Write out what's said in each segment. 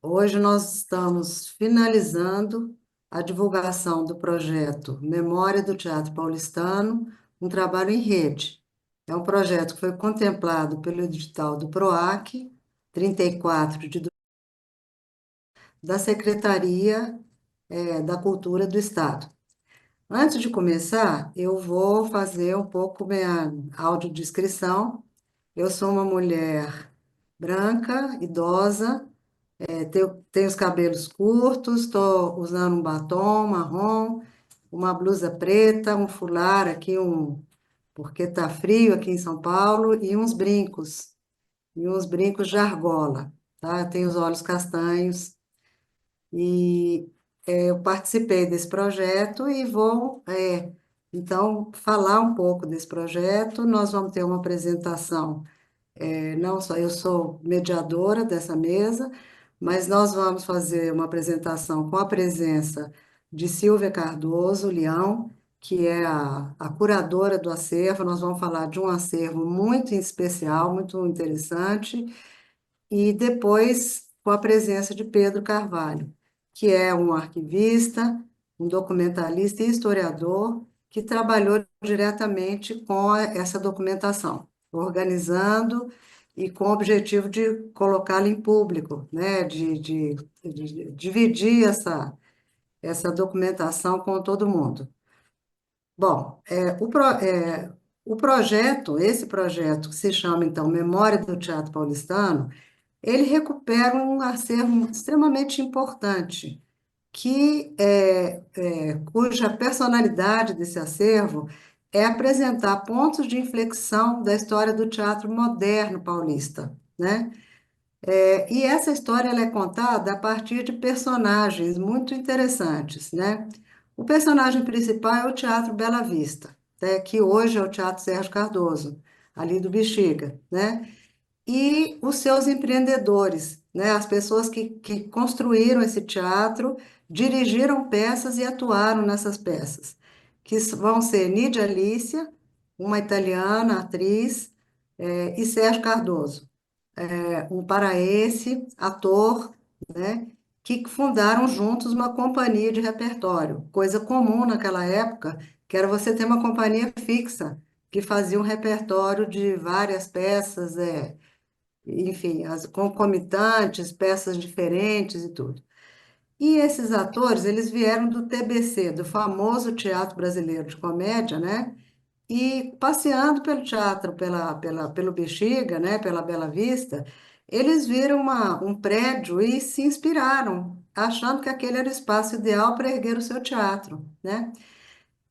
Hoje nós estamos finalizando a divulgação do projeto Memória do Teatro Paulistano, um trabalho em rede. É um projeto que foi contemplado pelo edital do PROAC 34 da Secretaria, da Cultura do Estado. Antes de começar, eu vou fazer um pouco minha audiodescrição. Eu sou uma mulher branca, idosa. Tenho os cabelos curtos, estou usando um batom marrom, uma blusa preta, um fular aqui, porque está frio aqui em São Paulo, e uns brincos de argola, tá? Eu tenho os olhos castanhos e eu participei desse projeto e vou, então, falar um pouco desse projeto. Nós vamos ter uma apresentação. Não só eu sou mediadora dessa mesa, mas nós vamos fazer uma apresentação com a presença de Silvia Cardoso Leão, que é a curadora do acervo. Nós vamos falar de um acervo muito especial, muito interessante, e depois com a presença de Pedro Carvalho, que é um arquivista, um documentalista e historiador que trabalhou diretamente com essa documentação, organizando e com o objetivo de colocá-la em público, né, de dividir essa documentação com todo mundo. Bom, o projeto, esse projeto que se chama, então, Memória do Teatro Paulistano, ele recupera um acervo extremamente importante, cuja personalidade desse acervo é apresentar pontos de inflexão da história do teatro moderno paulista, né? E essa história ela é contada a partir de personagens muito interessantes, né? O personagem principal é o Teatro Bela Vista, né? Que hoje é o Teatro Sérgio Cardoso, ali do Bexiga, né? E os seus empreendedores, né? As pessoas que construíram esse teatro, dirigiram peças e atuaram nessas peças, vão ser Nídia Alicia, uma italiana atriz, e Sérgio Cardoso, um paraense, ator, né? Que fundaram juntos uma companhia de repertório, coisa comum naquela época, que era você ter uma companhia fixa, que fazia um repertório de várias peças, enfim, as concomitantes, peças diferentes e tudo. E esses atores, eles vieram do TBC, do famoso Teatro Brasileiro de Comédia, né? E passeando pelo teatro, pelo Bexiga, né? Pela Bela Vista, eles viram um prédio e se inspiraram, achando que aquele era o espaço ideal para erguer o seu teatro, né?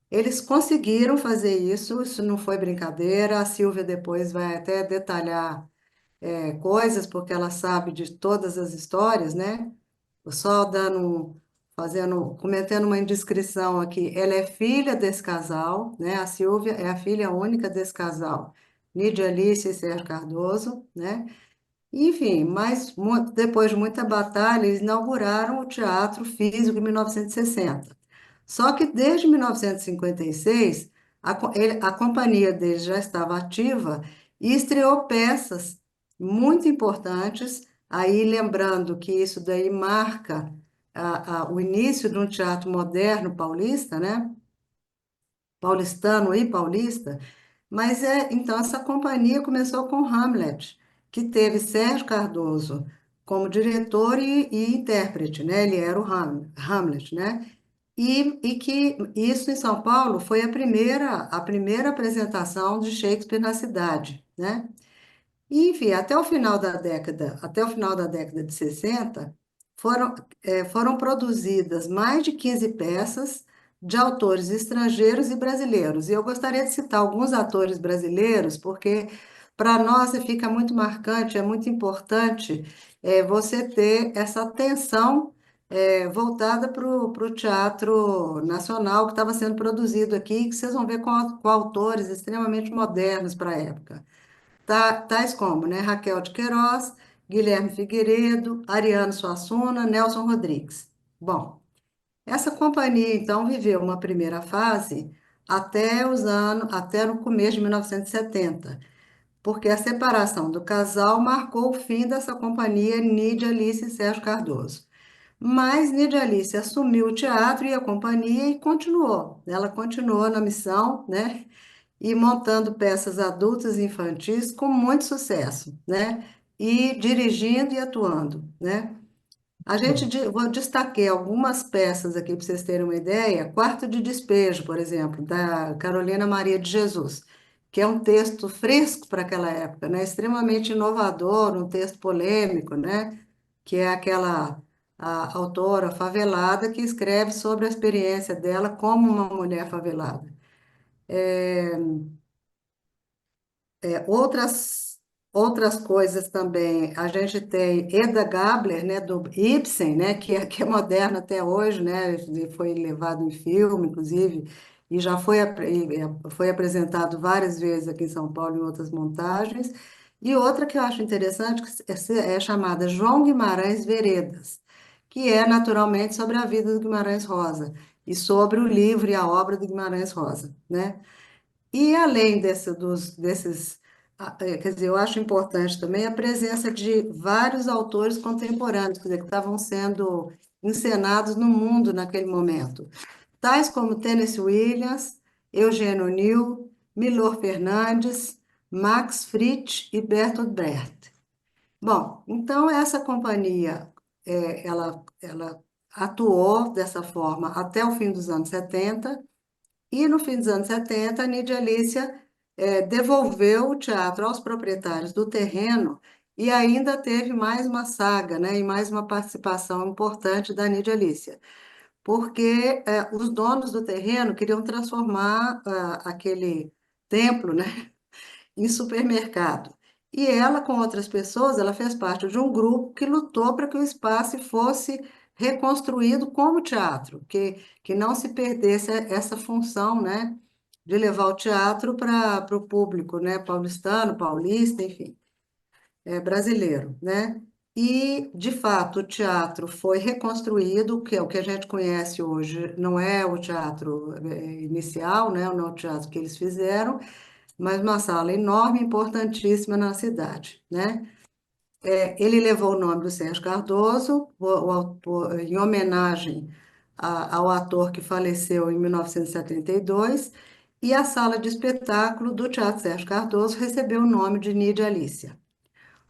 Eles conseguiram fazer isso não foi brincadeira. A Silvia depois vai até detalhar coisas, porque ela sabe de todas as histórias, né? Só cometendo uma indiscrição aqui. Ela é filha desse casal, né? A Silvia é a filha única desse casal, Nídia Alice e Sérgio Cardoso, né? Enfim, mas depois de muita batalha, eles inauguraram o Teatro Físico em 1960. Só que desde 1956, a companhia deles já estava ativa e estreou peças muito importantes. Aí, lembrando que isso daí marca o início de um teatro moderno paulista, né? Paulistano e paulista. Mas então essa companhia começou com Hamlet, que teve Sérgio Cardoso como diretor e intérprete, né? Ele era o Hamlet, né? E que isso em São Paulo foi a primeira apresentação de Shakespeare na cidade, né? E, enfim, até o final da década de 60, foram, foram produzidas mais de 15 peças de autores estrangeiros e brasileiros. E eu gostaria de citar alguns atores brasileiros, porque para nós fica muito marcante, é muito importante você ter essa atenção voltada para o teatro nacional que estava sendo produzido aqui, que vocês vão ver com autores extremamente modernos para a época. Tais como, né, Raquel de Queiroz, Guilherme Figueiredo, Ariano Suassuna, Nelson Rodrigues. Bom, essa companhia, então, viveu uma primeira fase até no começo de 1970. porque a separação do casal marcou o fim dessa companhia Nídia Alice e Sérgio Cardoso. Mas Nídia Alice assumiu o teatro e a companhia e continuou. Ela continuou na missão, né? E montando peças adultas e infantis com muito sucesso, né? E dirigindo e atuando, né? Vou destaquei algumas peças aqui para vocês terem uma ideia. Quarto de Despejo, por exemplo, da Carolina Maria de Jesus, que é um texto fresco para aquela época, né? Extremamente inovador, um texto polêmico, né? Que é aquela a autora favelada que escreve sobre a experiência dela como uma mulher favelada. Outras coisas também, a gente tem Eda Gabler, né, do Ibsen, né, que é moderno até hoje, né, e foi levado em filme, inclusive, e já foi apresentado várias vezes aqui em São Paulo em outras montagens. E outra que eu acho interessante é chamada João Guimarães Veredas, que é naturalmente sobre a vida do Guimarães Rosa e sobre o livro e a obra do Guimarães Rosa, né? E além desses, quer dizer, eu acho importante também a presença de vários autores contemporâneos, quer dizer, que estavam sendo encenados no mundo naquele momento, tais como Tennessee Williams, Eugênio O'Neill, Milor Fernandes, Max Frisch e Bertolt Brecht. Bom, então essa companhia, ela atuou dessa forma até o fim dos anos 70 e no fim dos anos 70, a Nídia Alicia devolveu o teatro aos proprietários do terreno e ainda teve mais uma saga, né, e mais uma participação importante da Nídia Alicia, porque os donos do terreno queriam transformar aquele templo, né, em supermercado. E ela, com outras pessoas, ela fez parte de um grupo que lutou para que o espaço fosse reconstruído como teatro, que não se perdesse essa função, né, de levar o teatro para o público, né, paulistano, paulista, enfim, brasileiro, né? E, de fato, o teatro foi reconstruído, que é o que a gente conhece hoje, não é o teatro inicial, né, não é o teatro que eles fizeram, mas uma sala enorme, importantíssima na cidade, né? Ele levou o nome do Sérgio Cardoso, em homenagem ao ator que faleceu em 1972, e a sala de espetáculo do Teatro Sérgio Cardoso recebeu o nome de Nídia Alicia.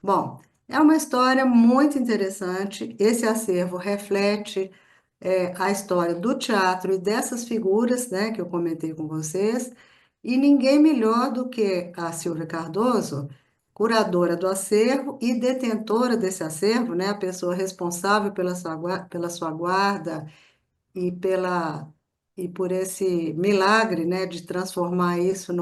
Bom, é uma história muito interessante. Esse acervo reflete a história do teatro e dessas figuras, né, que eu comentei com vocês. E ninguém melhor do que a Silvia Cardoso, curadora do acervo e detentora desse acervo, né, a pessoa responsável pela sua guarda e e por esse milagre, né, de transformar isso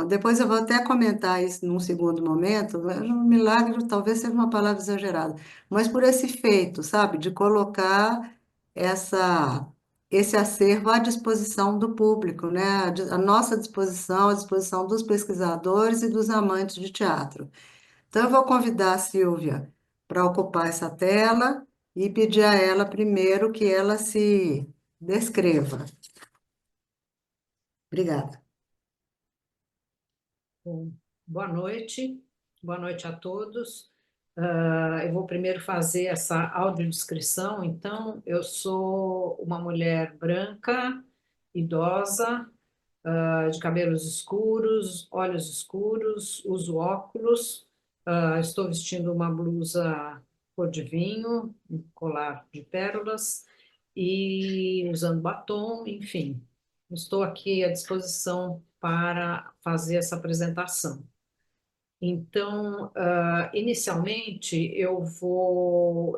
depois eu vou até comentar isso num segundo momento, mas um milagre talvez seja uma palavra exagerada, mas por esse feito, sabe, de colocar essa, esse acervo à disposição do público, né, à nossa disposição, à disposição dos pesquisadores e dos amantes de teatro. Então eu vou convidar a Silvia para ocupar essa tela e pedir a ela primeiro que ela se descreva. Obrigada. Bom, boa noite a todos. Eu vou primeiro fazer essa audiodescrição. Então, eu sou uma mulher branca, idosa, de cabelos escuros, olhos escuros, uso óculos, estou vestindo uma blusa cor de vinho, um colar de pérolas e usando batom, enfim. Estou aqui à disposição para fazer essa apresentação. Então, inicialmente, eu vou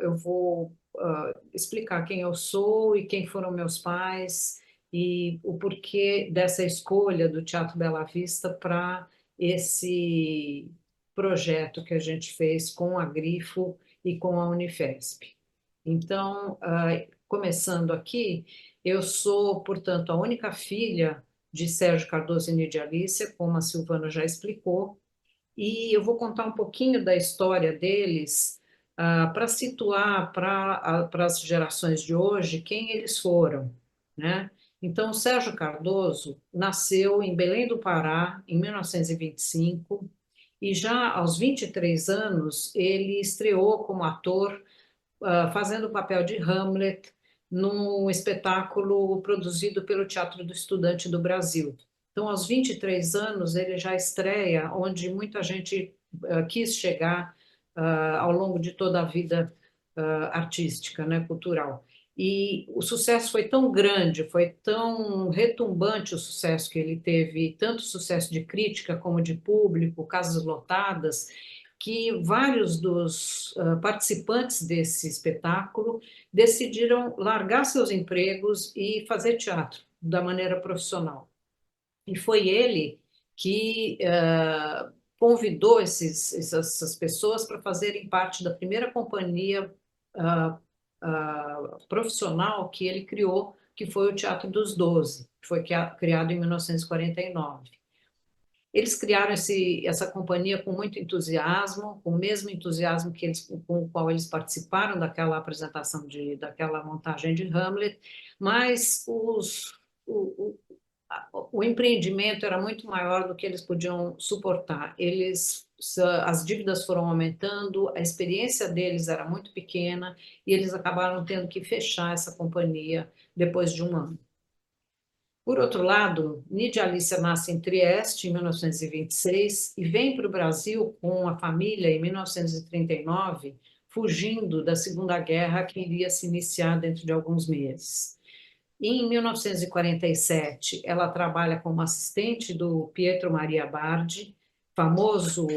explicar quem eu sou e quem foram meus pais e o porquê dessa escolha do Teatro Bela Vista para esse projeto que a gente fez com a Grifo e com a Unifesp. Então, começando aqui, eu sou, portanto, a única filha de Sérgio Cardoso e Nídia Alicia, como a Silvana já explicou, e eu vou contar um pouquinho da história deles, para situar para as gerações de hoje quem eles foram, né? Então, o Sérgio Cardoso nasceu em Belém do Pará, em 1925, e já aos 23 anos ele estreou como ator, fazendo o papel de Hamlet num espetáculo produzido pelo Teatro do Estudante do Brasil. Então, aos 23 anos, ele já estreia onde muita gente quis chegar ao longo de toda a vida artística, né, cultural. E o sucesso foi tão grande, foi tão retumbante o sucesso que ele teve, tanto sucesso de crítica como de público, casas lotadas, que vários dos participantes desse espetáculo decidiram largar seus empregos e fazer teatro da maneira profissional. E foi ele que convidou essas pessoas para fazerem parte da primeira companhia profissional que ele criou, que foi o Teatro dos Doze, que foi criado em 1949. Eles criaram essa companhia com muito entusiasmo, com o mesmo entusiasmo com o qual eles participaram daquela apresentação, daquela montagem de Hamlet, mas o empreendimento era muito maior do que eles podiam suportar. As dívidas foram aumentando, a experiência deles era muito pequena e eles acabaram tendo que fechar essa companhia depois de um ano. Por outro lado, Nidia Alice nasce em Trieste, em 1926, e vem para o Brasil com a família em 1939, fugindo da Segunda Guerra que iria se iniciar dentro de alguns meses. Em 1947, ela trabalha como assistente do Pietro Maria Bardi, famoso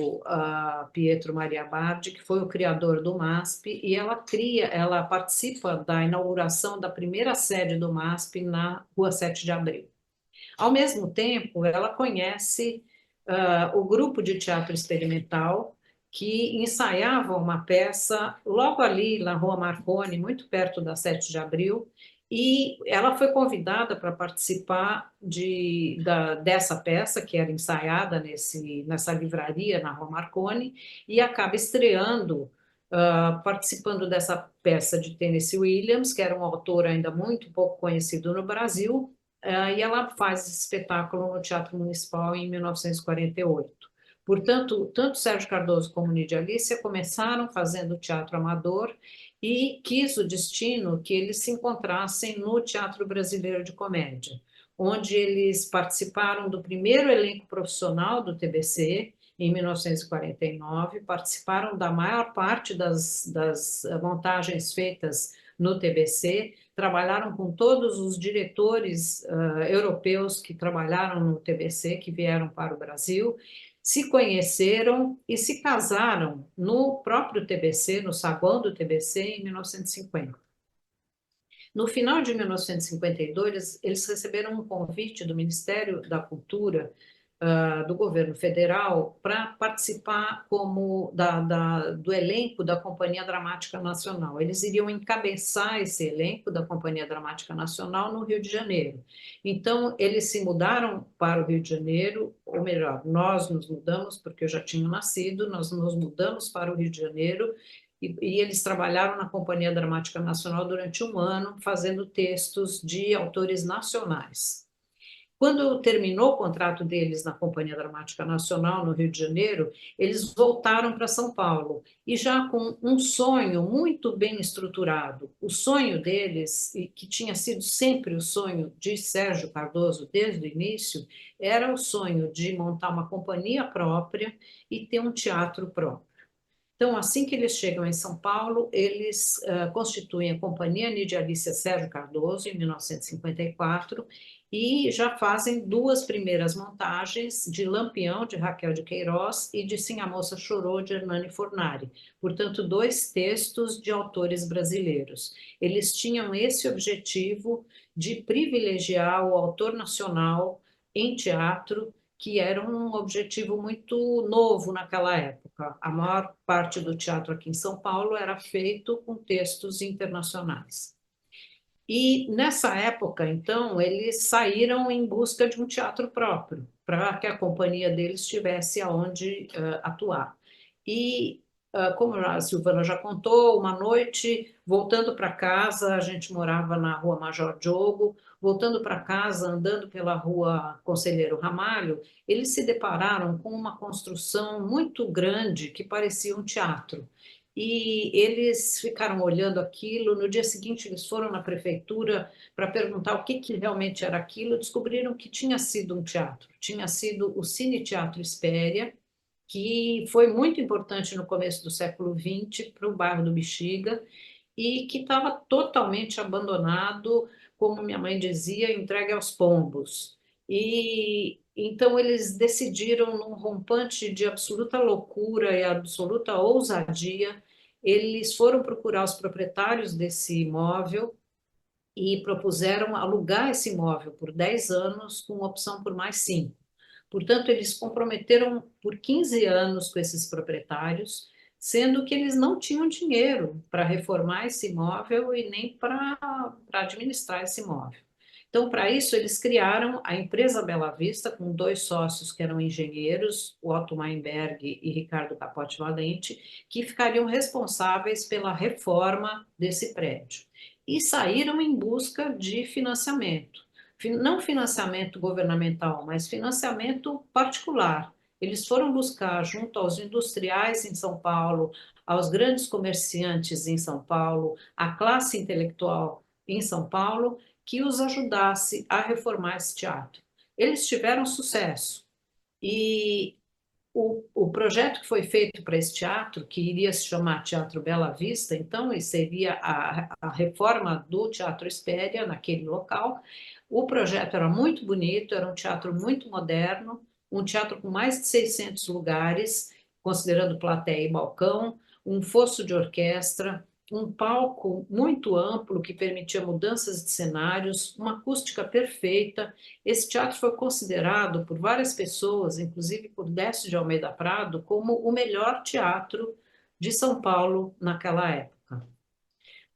Pietro Maria Bardi, que foi o criador do MASP, e ela participa da inauguração da primeira sede do MASP na Rua 7 de Abril. Ao mesmo tempo, ela conhece o grupo de teatro experimental que ensaiava uma peça logo ali na Rua Marconi, muito perto da 7 de Abril, e ela foi convidada para participar dessa peça, que era ensaiada nessa livraria na Rua Marconi, e acaba estreando, participando dessa peça de Tennessee Williams, que era um autor ainda muito pouco conhecido no Brasil, e ela faz esse espetáculo no Teatro Municipal em 1948. Portanto, tanto Sérgio Cardoso como Nidia Alice começaram fazendo teatro amador e quis o destino que eles se encontrassem no Teatro Brasileiro de Comédia, onde eles participaram do primeiro elenco profissional do TBC, em 1949, participaram da maior parte das montagens feitas no TBC, trabalharam com todos os diretores europeus que trabalharam no TBC, que vieram para o Brasil, se conheceram e se casaram no próprio TBC, no saguão do TBC, em 1950. No final de 1952, eles receberam um convite do Ministério da Cultura do governo federal para participar do elenco da Companhia Dramática Nacional. Eles iriam encabeçar esse elenco da Companhia Dramática Nacional no Rio de Janeiro. Então, eles se mudaram para o Rio de Janeiro, ou melhor, nós nos mudamos, porque eu já tinha nascido, nós nos mudamos para o Rio de Janeiro, e eles trabalharam na Companhia Dramática Nacional durante um ano, fazendo textos de autores nacionais. Quando terminou o contrato deles na Companhia Dramática Nacional, no Rio de Janeiro, eles voltaram para São Paulo, e já com um sonho muito bem estruturado. O sonho deles, e que tinha sido sempre o sonho de Sérgio Cardoso desde o início, era o sonho de montar uma companhia própria e ter um teatro próprio. Então, assim que eles chegam em São Paulo, eles constituem a Companhia Nidia Alice Sérgio Cardoso, em 1954, e já fazem duas primeiras montagens de Lampião, de Raquel de Queiroz, e de Sim, a Moça Chorou, de Hernani Fornari. Portanto, dois textos de autores brasileiros. Eles tinham esse objetivo de privilegiar o autor nacional em teatro, que era um objetivo muito novo naquela época. A maior parte do teatro aqui em São Paulo era feito com textos internacionais. E nessa época, então, eles saíram em busca de um teatro próprio, para que a companhia deles tivesse aonde atuar. E como a Silvana já contou, uma noite, voltando para casa, a gente morava na Rua Major Diogo, voltando para casa, andando pela Rua Conselheiro Ramalho, eles se depararam com uma construção muito grande que parecia um teatro. E eles ficaram olhando aquilo. No dia seguinte, eles foram na prefeitura para perguntar o que realmente era aquilo. Descobriram que tinha sido um teatro, tinha sido o Cine Teatro Espéria, que foi muito importante no começo do século XX para o bairro do Bexiga e que estava totalmente abandonado, como minha mãe dizia, entregue aos pombos. E então eles decidiram, num rompante de absoluta loucura e absoluta ousadia, eles foram procurar os proprietários desse imóvel e propuseram alugar esse imóvel por 10 anos, com opção por mais 5. Portanto, eles comprometeram por 15 anos com esses proprietários, sendo que eles não tinham dinheiro para reformar esse imóvel e nem para administrar esse imóvel. Então, para isso, eles criaram a empresa Bela Vista, com dois sócios que eram engenheiros, o Otto Meinberg e Ricardo Capote Valente, que ficariam responsáveis pela reforma desse prédio. E saíram em busca de financiamento. Não financiamento governamental, mas financiamento particular. Eles foram buscar, junto aos industriais em São Paulo, aos grandes comerciantes em São Paulo, à classe intelectual em São Paulo, que os ajudasse a reformar esse teatro. Eles tiveram sucesso. E o projeto que foi feito para esse teatro, que iria se chamar Teatro Bela Vista, então, e seria a reforma do Teatro Espéria naquele local. O projeto era muito bonito, era um teatro muito moderno, um teatro com mais de 600 lugares, considerando plateia e balcão, um fosso de orquestra, um palco muito amplo que permitia mudanças de cenários, uma acústica perfeita. Esse teatro foi considerado por várias pessoas, inclusive por Décio de Almeida Prado, como o melhor teatro de São Paulo naquela época.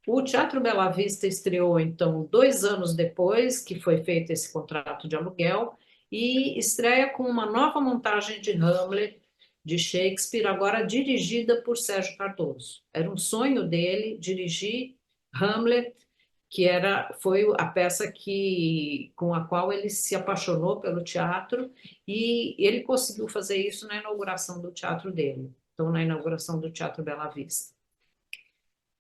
O Teatro Bela Vista estreou, então, 2 anos depois que foi feito esse contrato de aluguel, e estreia com uma nova montagem de Hamlet, de Shakespeare, agora dirigida por Sérgio Cardoso. Era um sonho dele dirigir Hamlet, foi a peça com a qual ele se apaixonou pelo teatro, e ele conseguiu fazer isso na inauguração do teatro dele, então, na inauguração do Teatro Bela Vista.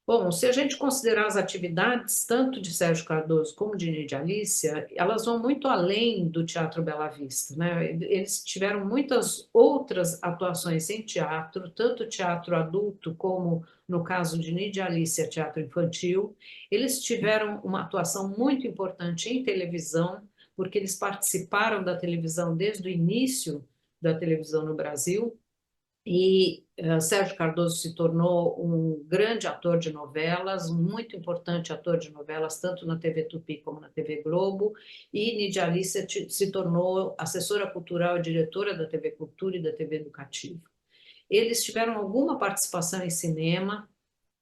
Bom, se a gente considerar as atividades tanto de Sérgio Cardoso como de Nidia Alicia, elas vão muito além do Teatro Bela Vista, né? Eles tiveram muitas outras atuações em teatro, tanto teatro adulto como, no caso de Nidia Alicia, teatro infantil. Eles tiveram uma atuação muito importante em televisão, porque eles participaram da televisão desde o início da televisão no Brasil. E Sérgio Cardoso se tornou um grande ator de novelas, um muito importante ator de novelas, tanto na TV Tupi como na TV Globo, e Nidia Alice se tornou assessora cultural e diretora da TV Cultura e da TV Educativa. Eles tiveram alguma participação em cinema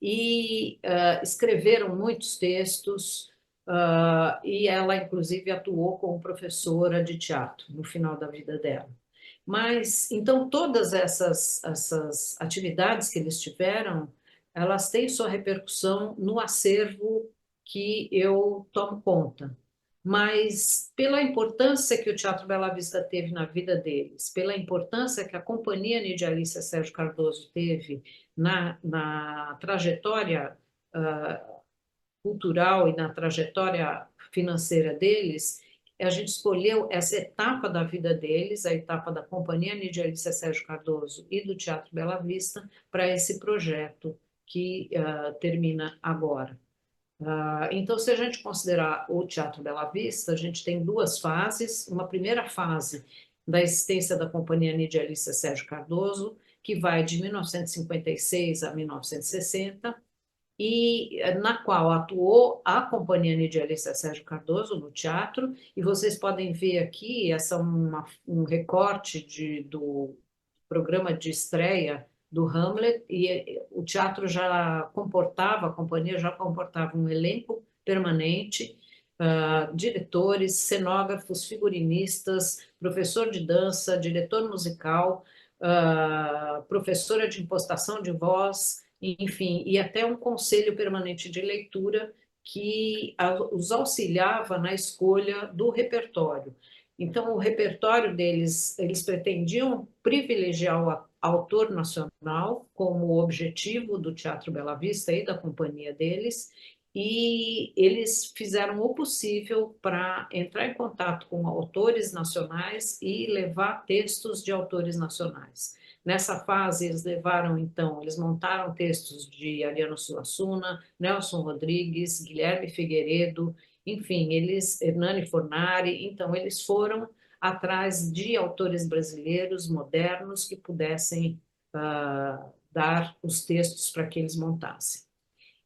e escreveram muitos textos, e ela, inclusive, atuou como professora de teatro no final da vida dela. Mas, então, todas essas atividades que eles tiveram, elas têm sua repercussão no acervo que eu tomo conta. Mas, pela importância que o Teatro Bela Vista teve na vida deles, pela importância que a Companhia Nidia Alice Sérgio Cardoso teve na trajetória cultural e na trajetória financeira deles, a gente escolheu essa etapa da vida deles, a etapa da Companhia Nidia Alice Sérgio Cardoso e do Teatro Bela Vista, para esse projeto que termina agora. Então, se a gente considerar o Teatro Bela Vista, a gente tem duas fases. Uma primeira fase da existência da Companhia Nidia Alice Sérgio Cardoso, que vai de 1956 a 1960, e na qual atuou a Companhia Nidia Alice Sérgio Cardoso no teatro, e vocês podem ver aqui um recorte do programa de estreia do Hamlet, e o teatro já comportava, a companhia já comportava um elenco permanente, diretores, cenógrafos, figurinistas, professor de dança, diretor musical, professora de impostação de voz, enfim, e até um conselho permanente de leitura que os auxiliava na escolha do repertório. Então, o repertório deles, eles pretendiam privilegiar o autor nacional como objetivo do Teatro Bela Vista e da companhia deles, e eles fizeram o possível para entrar em contato com autores nacionais e levar textos de autores nacionais. Nessa fase, eles levaram, então, eles montaram textos de Ariano Suassuna, Nelson Rodrigues, Guilherme Figueiredo, enfim, Hernani Fornari, então, eles foram atrás de autores brasileiros modernos que pudessem dar os textos para que eles montassem.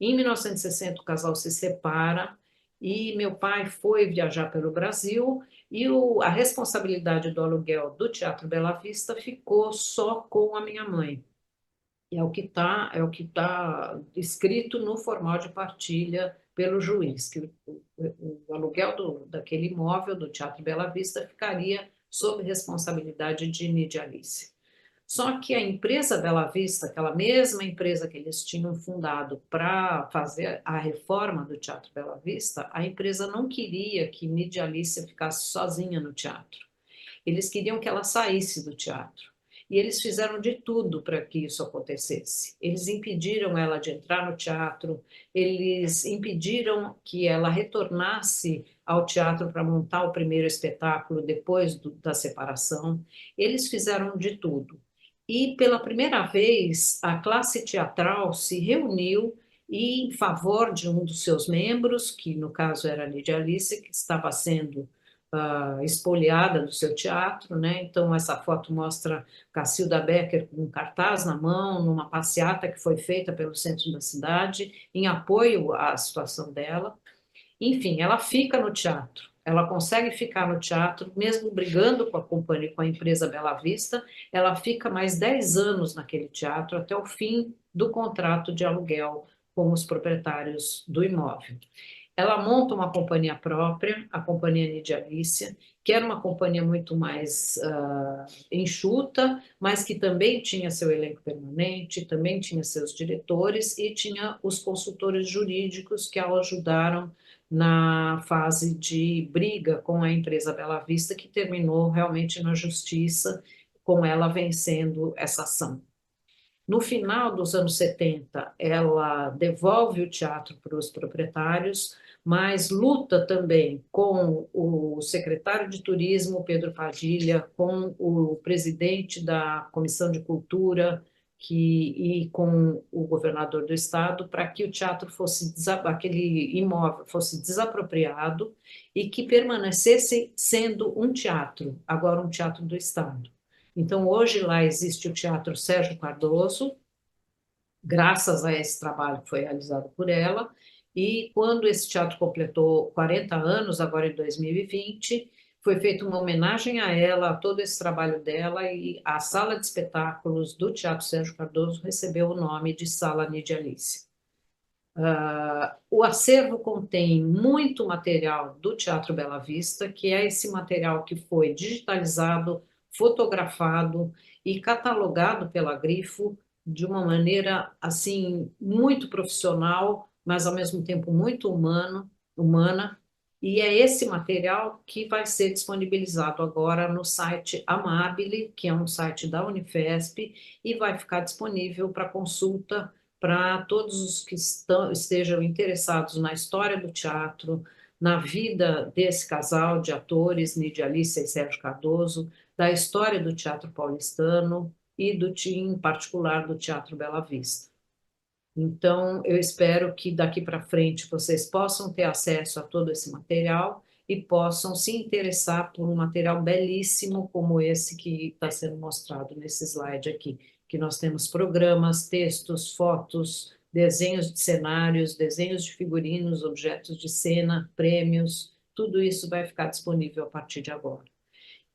Em 1960, o casal se separa e meu pai foi viajar pelo Brasil e a responsabilidade do aluguel do Teatro Bela Vista ficou só com a minha mãe. E é o que tá escrito no formal de partilha pelo juiz, que o aluguel daquele imóvel do Teatro Bela Vista ficaria sob responsabilidade de Nidia Alice. Só que a empresa Bela Vista, aquela mesma empresa que eles tinham fundado para fazer a reforma do Teatro Bela Vista, a empresa não queria que Nidia Alice ficasse sozinha no teatro. Eles queriam que ela saísse do teatro. E eles fizeram de tudo para que isso acontecesse. Eles impediram ela de entrar no teatro, eles impediram que ela retornasse ao teatro para montar o primeiro espetáculo depois da separação. Eles fizeram de tudo. E pela primeira vez, a classe teatral se reuniu e, em favor de um dos seus membros, que no caso era a Lídia Alice, que estava sendo espoliada do seu teatro, né? Então, essa foto mostra Cacilda Becker com um cartaz na mão, numa passeata que foi feita pelo centro da cidade, em apoio à situação dela. Enfim, ela fica no teatro, ela consegue ficar no teatro, mesmo brigando com a companhia, com a empresa Bela Vista, ela fica mais 10 anos naquele teatro, até o fim do contrato de aluguel com os proprietários do imóvel. Ela monta uma companhia própria, a Companhia Nidia Alicia, que era uma companhia muito mais enxuta, mas que também tinha seu elenco permanente, também tinha seus diretores e tinha os consultores jurídicos que a ajudaram na fase de briga com a empresa Bela Vista, que terminou realmente na justiça, com ela vencendo essa ação. No final dos anos 70, ela devolve o teatro para os proprietários, mas luta também com o secretário de turismo, Pedro Padilha, com o presidente da Comissão de Cultura e com o governador do estado, para que o teatro fosse, aquele imóvel fosse desapropriado e que permanecesse sendo um teatro, agora um teatro do estado. Então, hoje lá existe o Teatro Sérgio Cardoso, graças a esse trabalho que foi realizado por ela, e quando esse teatro completou 40 anos, agora em 2020, foi feita uma homenagem a ela, a todo esse trabalho dela, e a sala de espetáculos do Teatro Sérgio Cardoso recebeu o nome de Sala Nidia Alice. O acervo contém muito material do Teatro Bela Vista, que é esse material que foi digitalizado, fotografado e catalogado pela Grifo de uma maneira assim muito profissional, mas ao mesmo tempo muito humana. E é esse material que vai ser disponibilizado agora no site Amabile, que é um site da Unifesp, e vai ficar disponível para consulta para todos os que estejam interessados na história do teatro, na vida desse casal de atores, Nidia Alice e Sérgio Cardoso, da história do teatro paulistano e em particular do Teatro Bela Vista. Então, eu espero que daqui para frente vocês possam ter acesso a todo esse material e possam se interessar por um material belíssimo como esse que está sendo mostrado nesse slide aqui, que nós temos programas, textos, fotos, desenhos de cenários, desenhos de figurinos, objetos de cena, prêmios, tudo isso vai ficar disponível a partir de agora.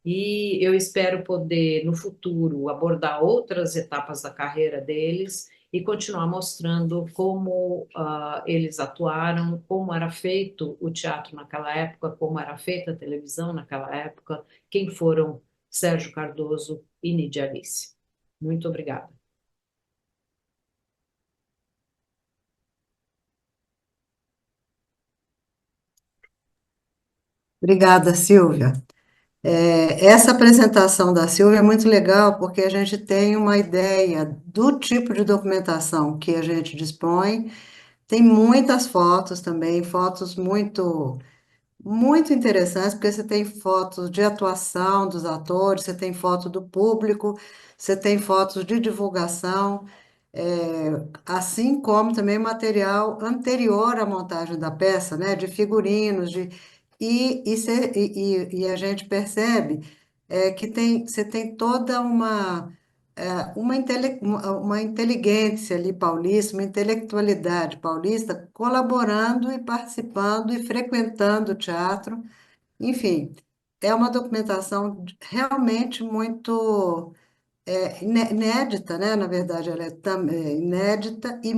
E eu espero poder, no futuro, abordar outras etapas da carreira deles e continuar mostrando como eles atuaram, como era feito o teatro naquela época, como era feita a televisão naquela época, quem foram Sérgio Cardoso e Nidia Alice. Muito obrigada. Obrigada, Silvia. Essa apresentação da Silvia é muito legal porque a gente tem uma ideia do tipo de documentação que a gente dispõe. Tem muitas fotos também, fotos muito interessantes, porque você tem fotos de atuação dos atores, você tem foto do público, você tem fotos de divulgação, assim como também material anterior à montagem da peça, né, de figurinos, e a gente percebe que você tem toda uma inteligência ali paulista, uma intelectualidade paulista colaborando e participando e frequentando o teatro. Enfim, é uma documentação realmente muito inédita, né? Na verdade, ela é inédita e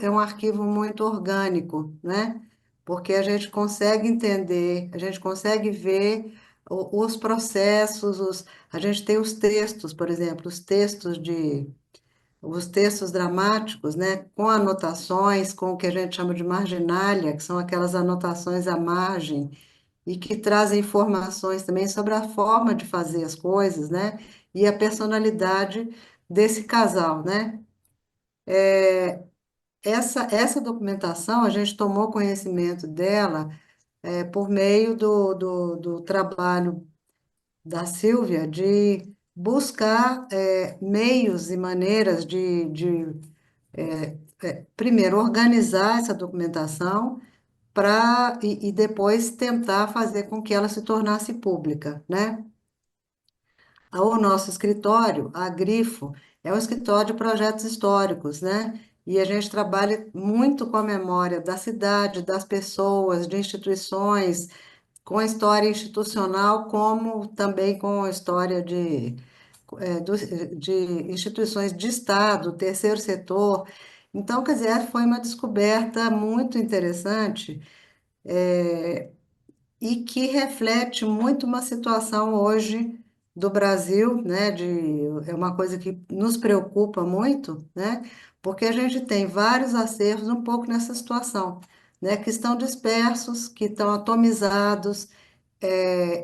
é um arquivo muito orgânico, né? Porque a gente consegue entender, a gente consegue ver os processos, a gente tem os textos, por exemplo, os textos dramáticos, né? Com anotações, com o que a gente chama de marginalia, que são aquelas anotações à margem e que trazem informações também sobre a forma de fazer as coisas, né? E a personalidade desse casal, né? Essa documentação, a gente tomou conhecimento dela por meio do trabalho da Silvia de buscar meios e maneiras primeiro, organizar essa documentação e depois tentar fazer com que ela se tornasse pública, né? O nosso escritório, a Grifo, é um escritório de projetos históricos, né? E a gente trabalha muito com a memória da cidade, das pessoas, de instituições, com a história institucional, como também com a história de instituições de Estado, terceiro setor. Então, quer dizer, foi uma descoberta muito interessante e que reflete muito uma situação hoje do Brasil, né, é uma coisa que nos preocupa muito, né, porque a gente tem vários acervos um pouco nessa situação, né, que estão dispersos, que estão atomizados,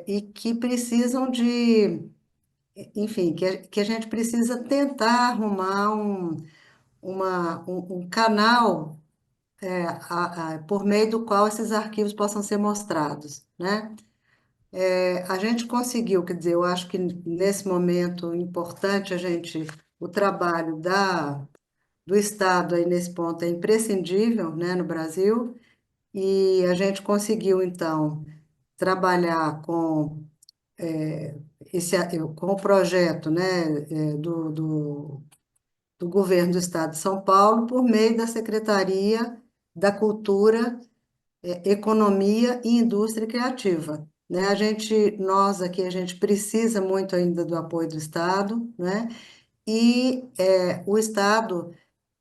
e que precisam enfim, que a gente precisa tentar arrumar um canal por meio do qual esses arquivos possam ser mostrados, né? A gente conseguiu, quer dizer, eu acho que nesse momento importante o trabalho do Estado aí nesse ponto é imprescindível, né, no Brasil, e a gente conseguiu, então, trabalhar com o projeto, né, do governo do Estado de São Paulo por meio da Secretaria da Cultura, Economia e Indústria Criativa. Né? Nós aqui, a gente precisa muito ainda do apoio do Estado, né? E o Estado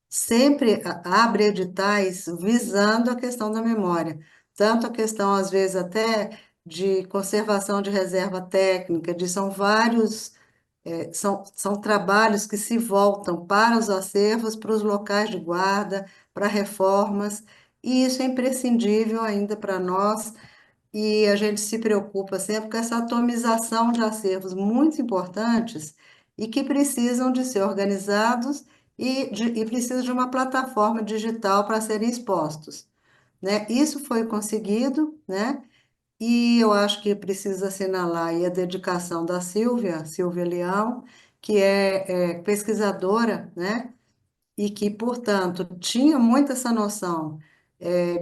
sempre abre editais visando a questão da memória, tanto a questão, às vezes, até de conservação de reserva técnica, são vários, são trabalhos que se voltam para os acervos, para os locais de guarda, para reformas, e isso é imprescindível ainda para nós, e a gente se preocupa sempre com essa atomização de acervos muito importantes e que precisam de ser organizados e precisam de uma plataforma digital para serem expostos, né? Isso foi conseguido, né? E eu acho que precisa assinalar aí a dedicação da Silvia Leão, que é pesquisadora, né? E que, portanto, tinha muito essa noção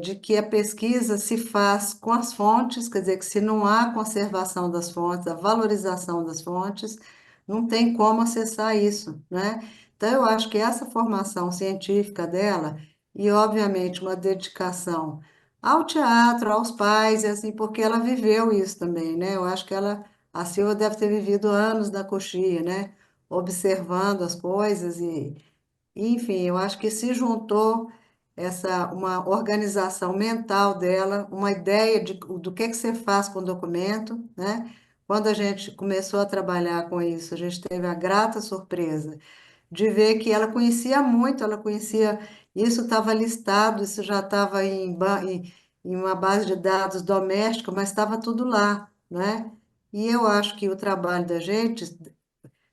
de que a pesquisa se faz com as fontes, quer dizer, que se não há conservação das fontes, a valorização das fontes, não tem como acessar isso, né? Então, eu acho que essa formação científica dela, e, obviamente, uma dedicação ao teatro, aos pais, e assim, porque ela viveu isso também, né? Eu acho que a Silvia deve ter vivido anos na coxia, né? Observando as coisas enfim, eu acho que se juntou uma organização mental dela, uma ideia do que você faz com o documento, né? quando a gente começou a trabalhar com isso, a gente teve a grata surpresa de ver que ela conhecia muito, ela conhecia, isso estava listado, isso já estava em uma base de dados doméstica, mas estava tudo lá, né? E eu acho que o trabalho da gente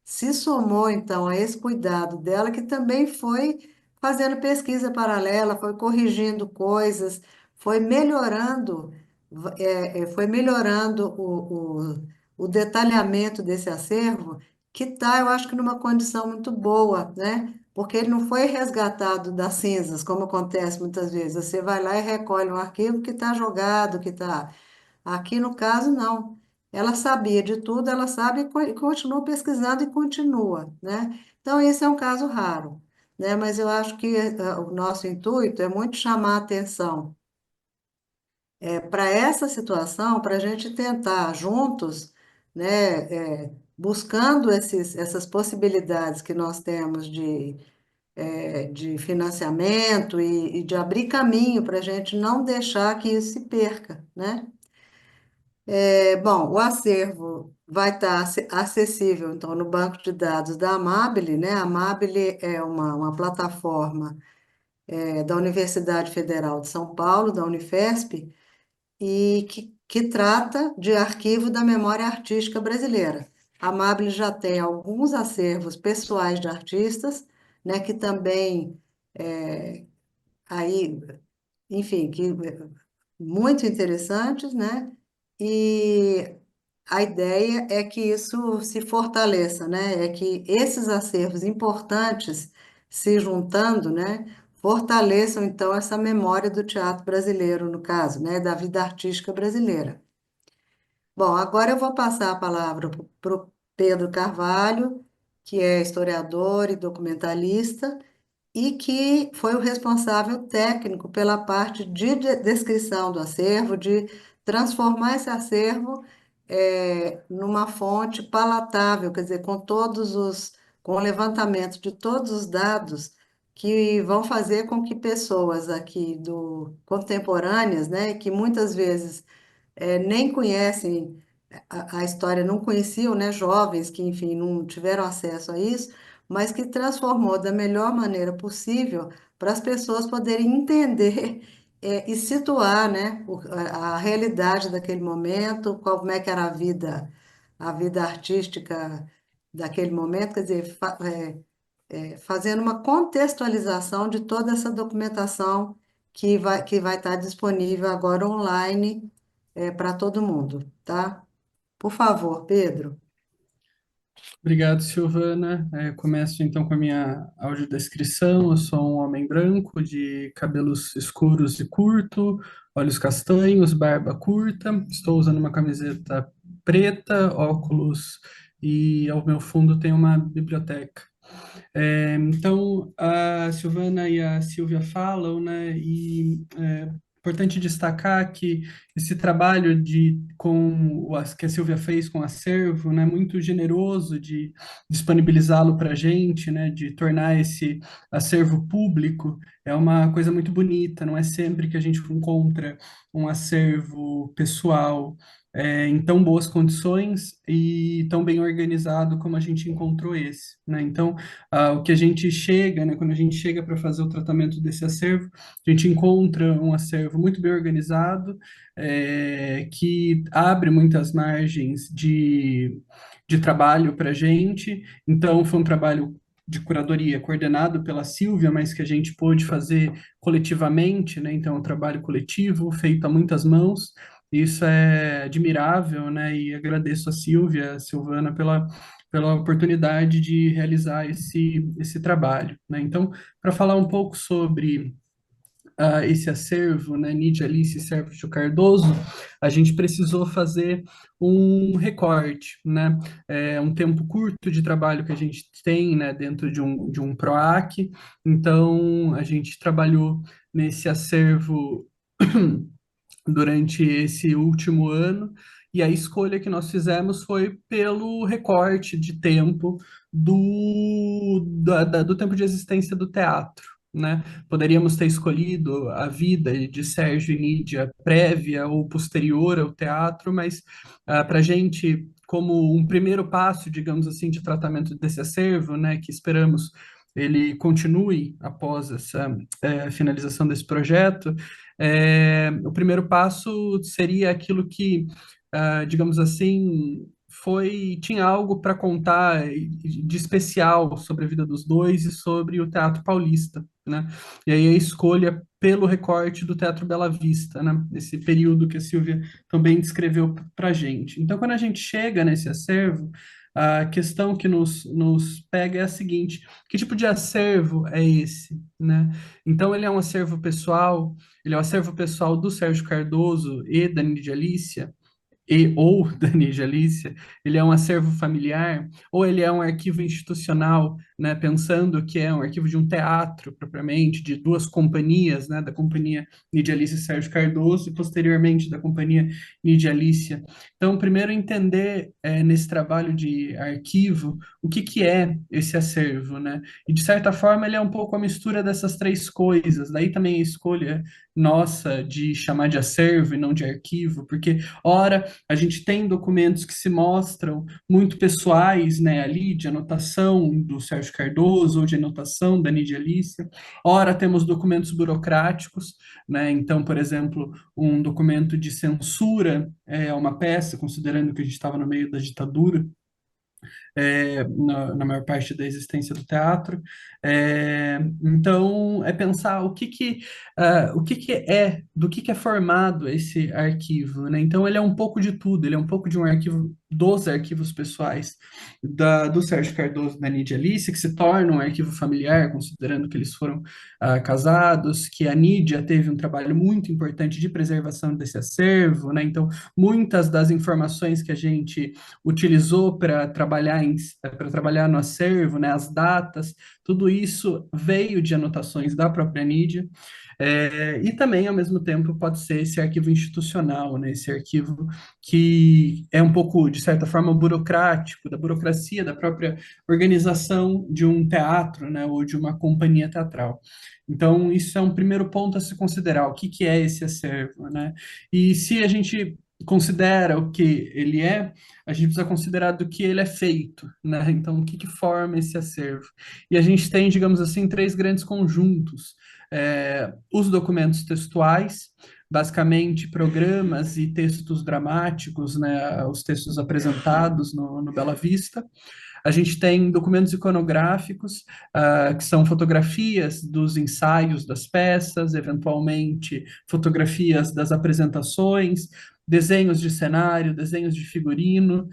se somou, então, a esse cuidado dela, que também foi fazendo pesquisa paralela, foi corrigindo coisas, foi melhorando, foi melhorando o detalhamento desse acervo, que está, eu acho que, numa condição muito boa, né? Porque ele não foi resgatado das cinzas, como acontece muitas vezes. Você vai lá e recolhe um arquivo que está jogado, que está. Aqui no caso, não. Ela sabia de tudo, ela sabe e continua pesquisando e continua, né? Então, esse é um caso raro, né? Mas eu acho que o nosso intuito é muito chamar a atenção para essa situação, para a gente tentar juntos, né, buscando essas possibilidades que nós temos de financiamento e de abrir caminho para a gente não deixar que isso se perca, né? Bom, o acervo vai estar acessível, então, no banco de dados da Amabile, né? A Amabile é uma plataforma da Universidade Federal de São Paulo, da Unifesp, e que trata de arquivo da memória artística brasileira. A Amabile já tem alguns acervos pessoais de artistas, né? Que também, aí, enfim, muito interessantes, né? E a ideia é que isso se fortaleça, né? É que esses acervos importantes se juntando, né? Fortaleçam então essa memória do teatro brasileiro, no caso, né? Da vida artística brasileira. Bom, agora eu vou passar a palavra para o Pedro Carvalho, que é historiador e documentalista e que foi o responsável técnico pela parte de descrição do acervo, de transformar esse acervo numa fonte palatável, quer dizer, com o levantamento de todos os dados que vão fazer com que pessoas aqui contemporâneas, né, que muitas vezes nem conhecem a história, não conheciam, né, jovens que, enfim, não tiveram acesso a isso, mas que transformou da melhor maneira possível para as pessoas poderem entender e situar, né, a realidade daquele momento, como é que era a vida artística daquele momento, quer dizer, fazendo uma contextualização de toda essa documentação que vai estar disponível agora online para todo mundo, tá? Por favor, Pedro. Obrigado, Silvana. Começo então com a minha audiodescrição. Eu sou um homem branco, de cabelos escuros e curto, olhos castanhos, barba curta. Estou usando uma camiseta preta, óculos e ao meu fundo tem uma biblioteca. Então, a Silvana e a Silvia falam, né, e é importante destacar que esse trabalho que a Silvia fez com o acervo, né, muito generoso de disponibilizá-lo para a gente, né, de tornar esse acervo público, é uma coisa muito bonita, não é sempre que a gente encontra um acervo pessoal em tão boas condições e tão bem organizado como a gente encontrou esse, né? Então, o que a gente chega, né, quando a gente chega para fazer o tratamento desse acervo, a gente encontra um acervo muito bem organizado, que abre muitas margens de trabalho para a gente. Então, foi um trabalho de curadoria coordenado pela Silvia, mas que a gente pôde fazer coletivamente, né? Então, é um trabalho coletivo, feito a muitas mãos. Isso é admirável, né? E agradeço a Silvia, a Silvana, pela oportunidade de realizar esse trabalho, né? Então, para falar um pouco sobre esse acervo, né, Nídia Alice Sérgio Cardoso, a gente precisou fazer um recorte, né? Um tempo curto de trabalho que a gente tem, né, dentro de um PROAC, então a gente trabalhou nesse acervo durante esse último ano, e a escolha que nós fizemos foi pelo recorte de tempo do tempo de existência do teatro, né? Poderíamos ter escolhido a vida de Sérgio e Nídia prévia ou posterior ao teatro, mas para a gente como um primeiro passo, digamos assim, de tratamento desse acervo, né, que esperamos ele continue após essa finalização desse projeto, o primeiro passo seria aquilo que, digamos assim, tinha algo para contar de especial sobre a vida dos dois e sobre o Teatro Paulista, né? E aí a escolha pelo recorte do Teatro Bela Vista, né? Esse período que a Silvia também descreveu para a gente. Então, quando a gente chega nesse acervo, a questão que nos pega é a seguinte: que tipo de acervo é esse, né? Então, ele é um acervo pessoal, ele é um acervo pessoal do Sérgio Cardoso e da Nídia Alicia, e ou da Nídia Alicia, ele é um acervo familiar, ou ele é um arquivo institucional, né, pensando que é um arquivo de um teatro, propriamente, de duas companhias, né, da companhia Nídia Alicia e Sérgio Cardoso, e posteriormente da companhia Nídia Alicia. Então, primeiro entender, nesse trabalho de arquivo, o que que é esse acervo, né? E, de certa forma, ele é um pouco a mistura dessas três coisas, daí também a escolha nossa de chamar de acervo e não de arquivo, porque, ora, a gente tem documentos que se mostram muito pessoais, né, ali, de anotação do Sérgio Cardoso ou de anotação da Nídia Alicia. Ora, temos documentos burocráticos, né, então, por exemplo, um documento de censura é uma peça, considerando que a gente estava no meio da ditadura, na maior parte da existência do teatro. Então, é pensar o que que é, do que é formado esse arquivo, né? Então, ele é um pouco de tudo, ele é um pouco de um arquivo dos arquivos pessoais do Sérgio Cardoso e da Nídia Alice, que se torna um arquivo familiar, considerando que eles foram casados, que a Nídia teve um trabalho muito importante de preservação desse acervo, né? Então, muitas das informações que a gente utilizou para trabalhar no acervo, né, as datas, tudo isso veio de anotações da própria Nídia, e também, ao mesmo tempo, pode ser esse arquivo institucional, né, esse arquivo que é um pouco, de certa forma, burocrático, da burocracia da própria organização de um teatro, né, ou de uma companhia teatral. Então, isso é um primeiro ponto a se considerar, o que que é esse acervo, né? E se a gente considera o que ele é, a gente precisa considerar do que ele é feito, né? Então, o que que forma esse acervo? E a gente tem, digamos assim, três grandes conjuntos. Os documentos textuais, basicamente programas e textos dramáticos, né? Os textos apresentados no Bela Vista. A gente tem documentos iconográficos, que são fotografias dos ensaios das peças, eventualmente fotografias das apresentações, desenhos de cenário, desenhos de figurino,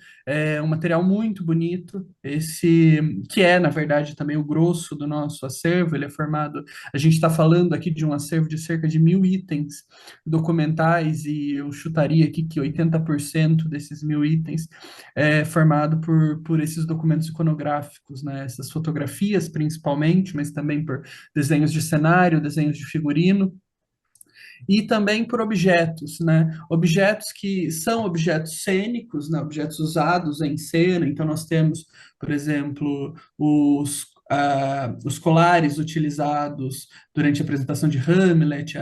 um material muito bonito, esse que é, na verdade, também o grosso do nosso acervo. Ele é formado, a gente está falando aqui de um acervo de cerca de 1.000 itens documentais, e eu chutaria aqui que 80% desses 1.000 itens é formado por esses documentos iconográficos, né? Essas fotografias, principalmente, mas também por desenhos de cenário, desenhos de figurino, e também por objetos, né? Objetos que são objetos cênicos, né? Objetos usados em cena. Então, nós temos, por exemplo, os colares utilizados durante a apresentação de Hamlet,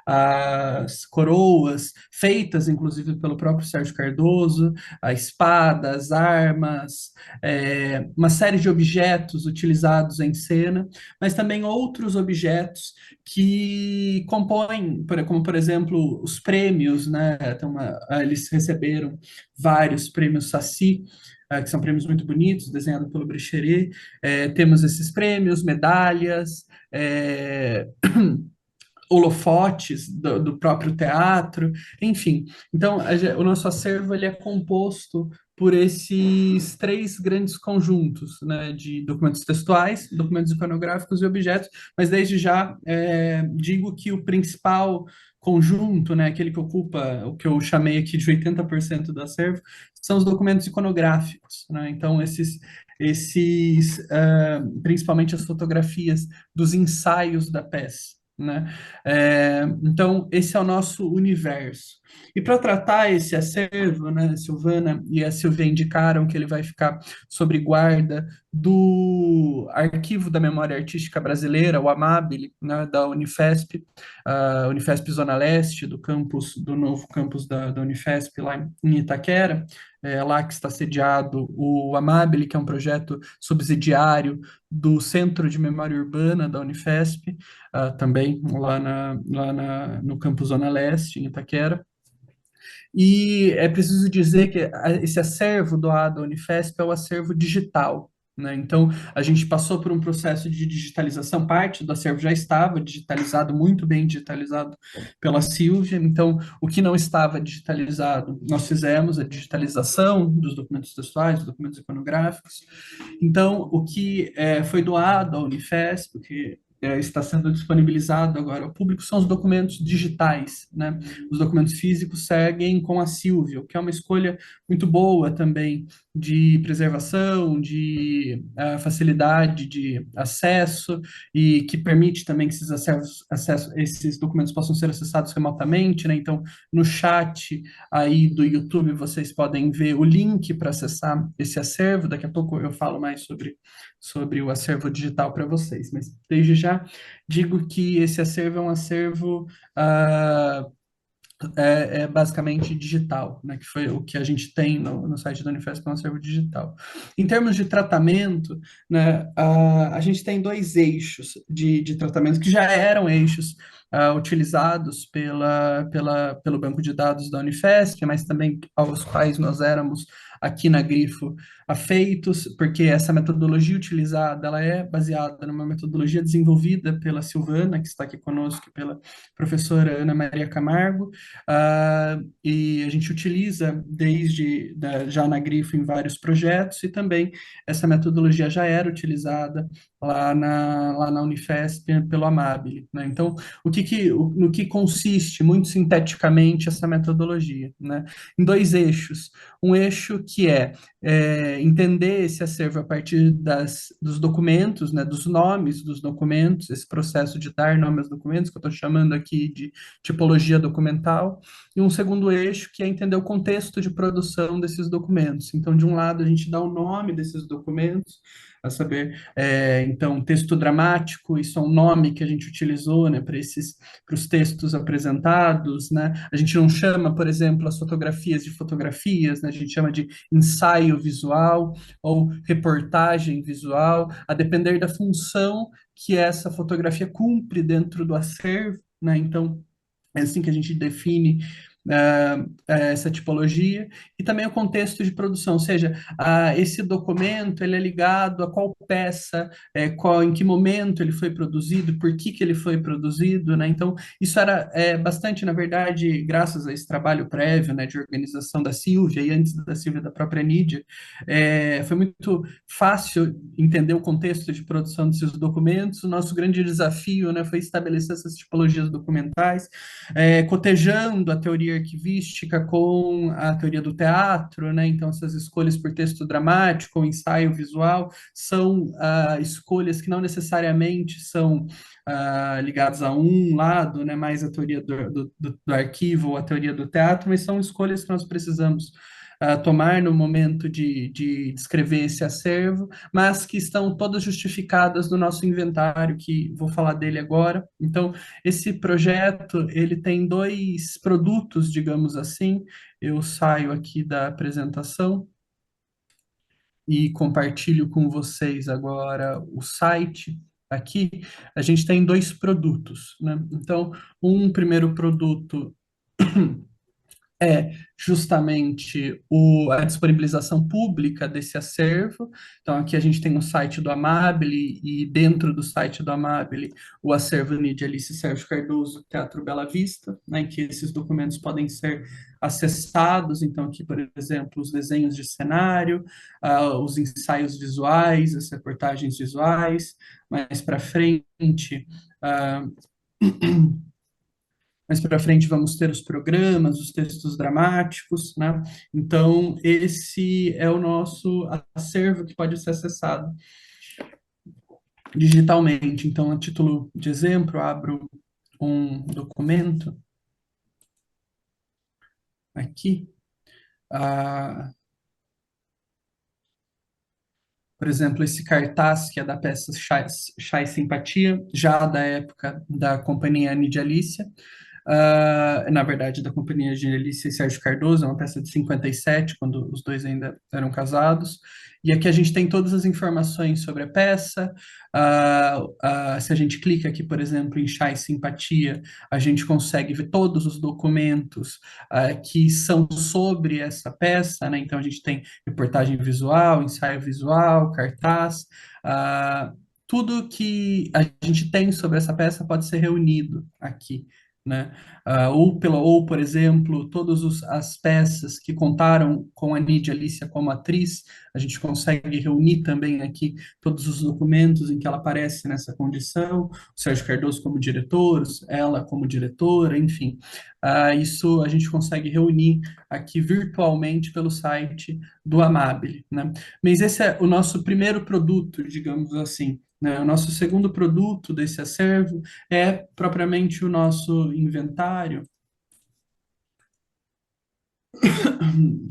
as coroas, feitas inclusive pelo próprio Sérgio Cardoso, a espada, as armas, uma série de objetos utilizados em cena, mas também outros objetos que compõem, como por exemplo os prêmios, né? Então, eles receberam vários prêmios Saci, que são prêmios muito bonitos, desenhados pelo Brecheret. Temos esses prêmios, medalhas, holofotes do próprio teatro, enfim. Então, o nosso acervo ele é composto por esses três grandes conjuntos, né, de documentos textuais, documentos iconográficos e objetos, mas desde já digo que o principal conjunto, né, aquele que ocupa o que eu chamei aqui de 80% do acervo, são os documentos iconográficos, né? Então, principalmente as fotografias dos ensaios da peça, né? Então, esse é o nosso universo. E para tratar esse acervo, né, Silvana e a Silvia indicaram que ele vai ficar sob guarda do Arquivo da Memória Artística Brasileira, o Amabile, né, da Unifesp, Unifesp Zona Leste, do novo campus da Unifesp lá em Itaquera. é lá que está sediado o Amabile, que é um projeto subsidiário do Centro de Memória Urbana da Unifesp, também no campus Zona Leste, em Itaquera. E é preciso dizer que esse acervo doado à Unifesp é o acervo digital, né? Então, a gente passou por um processo de digitalização, parte do acervo já estava digitalizado, muito bem digitalizado pela Silvia. Então, o que não estava digitalizado, nós fizemos a digitalização dos documentos textuais, dos documentos iconográficos. Então, o que foi doado à Unifesp, o que está sendo disponibilizado agora ao público, são os documentos digitais, né? Os documentos físicos seguem com a Silvia, o que é uma escolha muito boa também de preservação, de facilidade de acesso e que permite também que esses documentos possam ser acessados remotamente, né? Então, no chat aí do YouTube, vocês podem ver o link para acessar esse acervo. Daqui a pouco eu falo mais sobre o acervo digital para vocês, mas desde já digo que esse acervo é um acervo basicamente digital, né, que foi o que a gente tem no site da Unifesp, é um acervo digital. Em termos de tratamento, né, a gente tem dois eixos de tratamento que já eram eixos utilizados pelo banco de dados da Unifesp, mas também aos quais nós éramos aqui na Grifo afeitos, porque essa metodologia utilizada, ela é baseada numa metodologia desenvolvida pela Silvana, que está aqui conosco, e pela professora Ana Maria Camargo, e a gente utiliza já na Grifo em vários projetos, e também essa metodologia já era utilizada lá na Unifesp pelo Amabile, né? Então, no que consiste, muito sinteticamente, essa metodologia, né? Em dois eixos. Um eixo que entender esse acervo a partir dos documentos, né, dos nomes dos documentos, esse processo de dar nome aos documentos, que eu estou chamando aqui de tipologia documental, e um segundo eixo que é entender o contexto de produção desses documentos. Então, de um lado, a gente dá o nome desses documentos, a saber, então, texto dramático, isso é um nome que a gente utilizou, né, para os textos apresentados, né? A gente não chama, por exemplo, as fotografias de fotografias, né? A gente chama de ensaio visual ou reportagem visual, a depender da função que essa fotografia cumpre dentro do acervo, né? Então, é assim que a gente define essa tipologia, e também o contexto de produção, ou seja, esse documento ele é ligado a qual peça, em que momento ele foi produzido, por que ele foi produzido, né? Então, isso era bastante, na verdade, graças a esse trabalho prévio, né, de organização da Silvia, e antes da Silvia, da própria Nídia, foi muito fácil entender o contexto de produção desses documentos. O nosso grande desafio, né, foi estabelecer essas tipologias documentais, cotejando a teoria arquivística com a teoria do teatro, né? Então, essas escolhas por texto dramático ou ensaio visual são escolhas que não necessariamente são ligadas a um lado, né? Mais a teoria do arquivo ou a teoria do teatro, mas são escolhas que nós precisamos tomar no momento de descrever esse acervo, mas que estão todas justificadas no nosso inventário, que vou falar dele agora. Então, esse projeto, ele tem dois produtos, digamos assim. Eu saio aqui da apresentação e compartilho com vocês agora o site. Aqui, a gente tem dois produtos, né? Então, um primeiro produto é justamente a disponibilização pública desse acervo. Então, aqui a gente tem o site do Amabile, e dentro do site do Amabile, o acervo Nídia Alice Sérgio Cardoso, Teatro Bela Vista, né, em que esses documentos podem ser acessados. Então, aqui, por exemplo, os desenhos de cenário, os ensaios visuais, as reportagens visuais. Mais para frente, ah, mais para frente vamos ter os programas, os textos dramáticos, né? Então, esse é o nosso acervo que pode ser acessado digitalmente. Então, a título de exemplo, abro um documento aqui. Por exemplo, esse cartaz que é da peça Chá e Simpatia, já da época da companhia Nidia Alicia. na verdade, da Companhia de Alice e Sérgio Cardoso, é uma peça de 57, quando os dois ainda eram casados. E aqui a gente tem todas as informações sobre a peça. Se a gente clica aqui, por exemplo, em Chá e Simpatia, a gente consegue ver todos os documentos que são sobre essa peça, né? Então a gente tem reportagem visual, ensaio visual, cartaz. Tudo que a gente tem sobre essa peça pode ser reunido aqui, né? Ou, por exemplo, todas as peças que contaram com a Nídia Alicia como atriz, a gente consegue reunir também aqui todos os documentos em que ela aparece nessa condição, o Sérgio Cardoso como diretor, ela como diretora, enfim. Isso a gente consegue reunir aqui virtualmente pelo site do Amabile, né? Mas esse é o nosso primeiro produto, digamos assim, né? O nosso segundo produto desse acervo é propriamente o nosso inventário,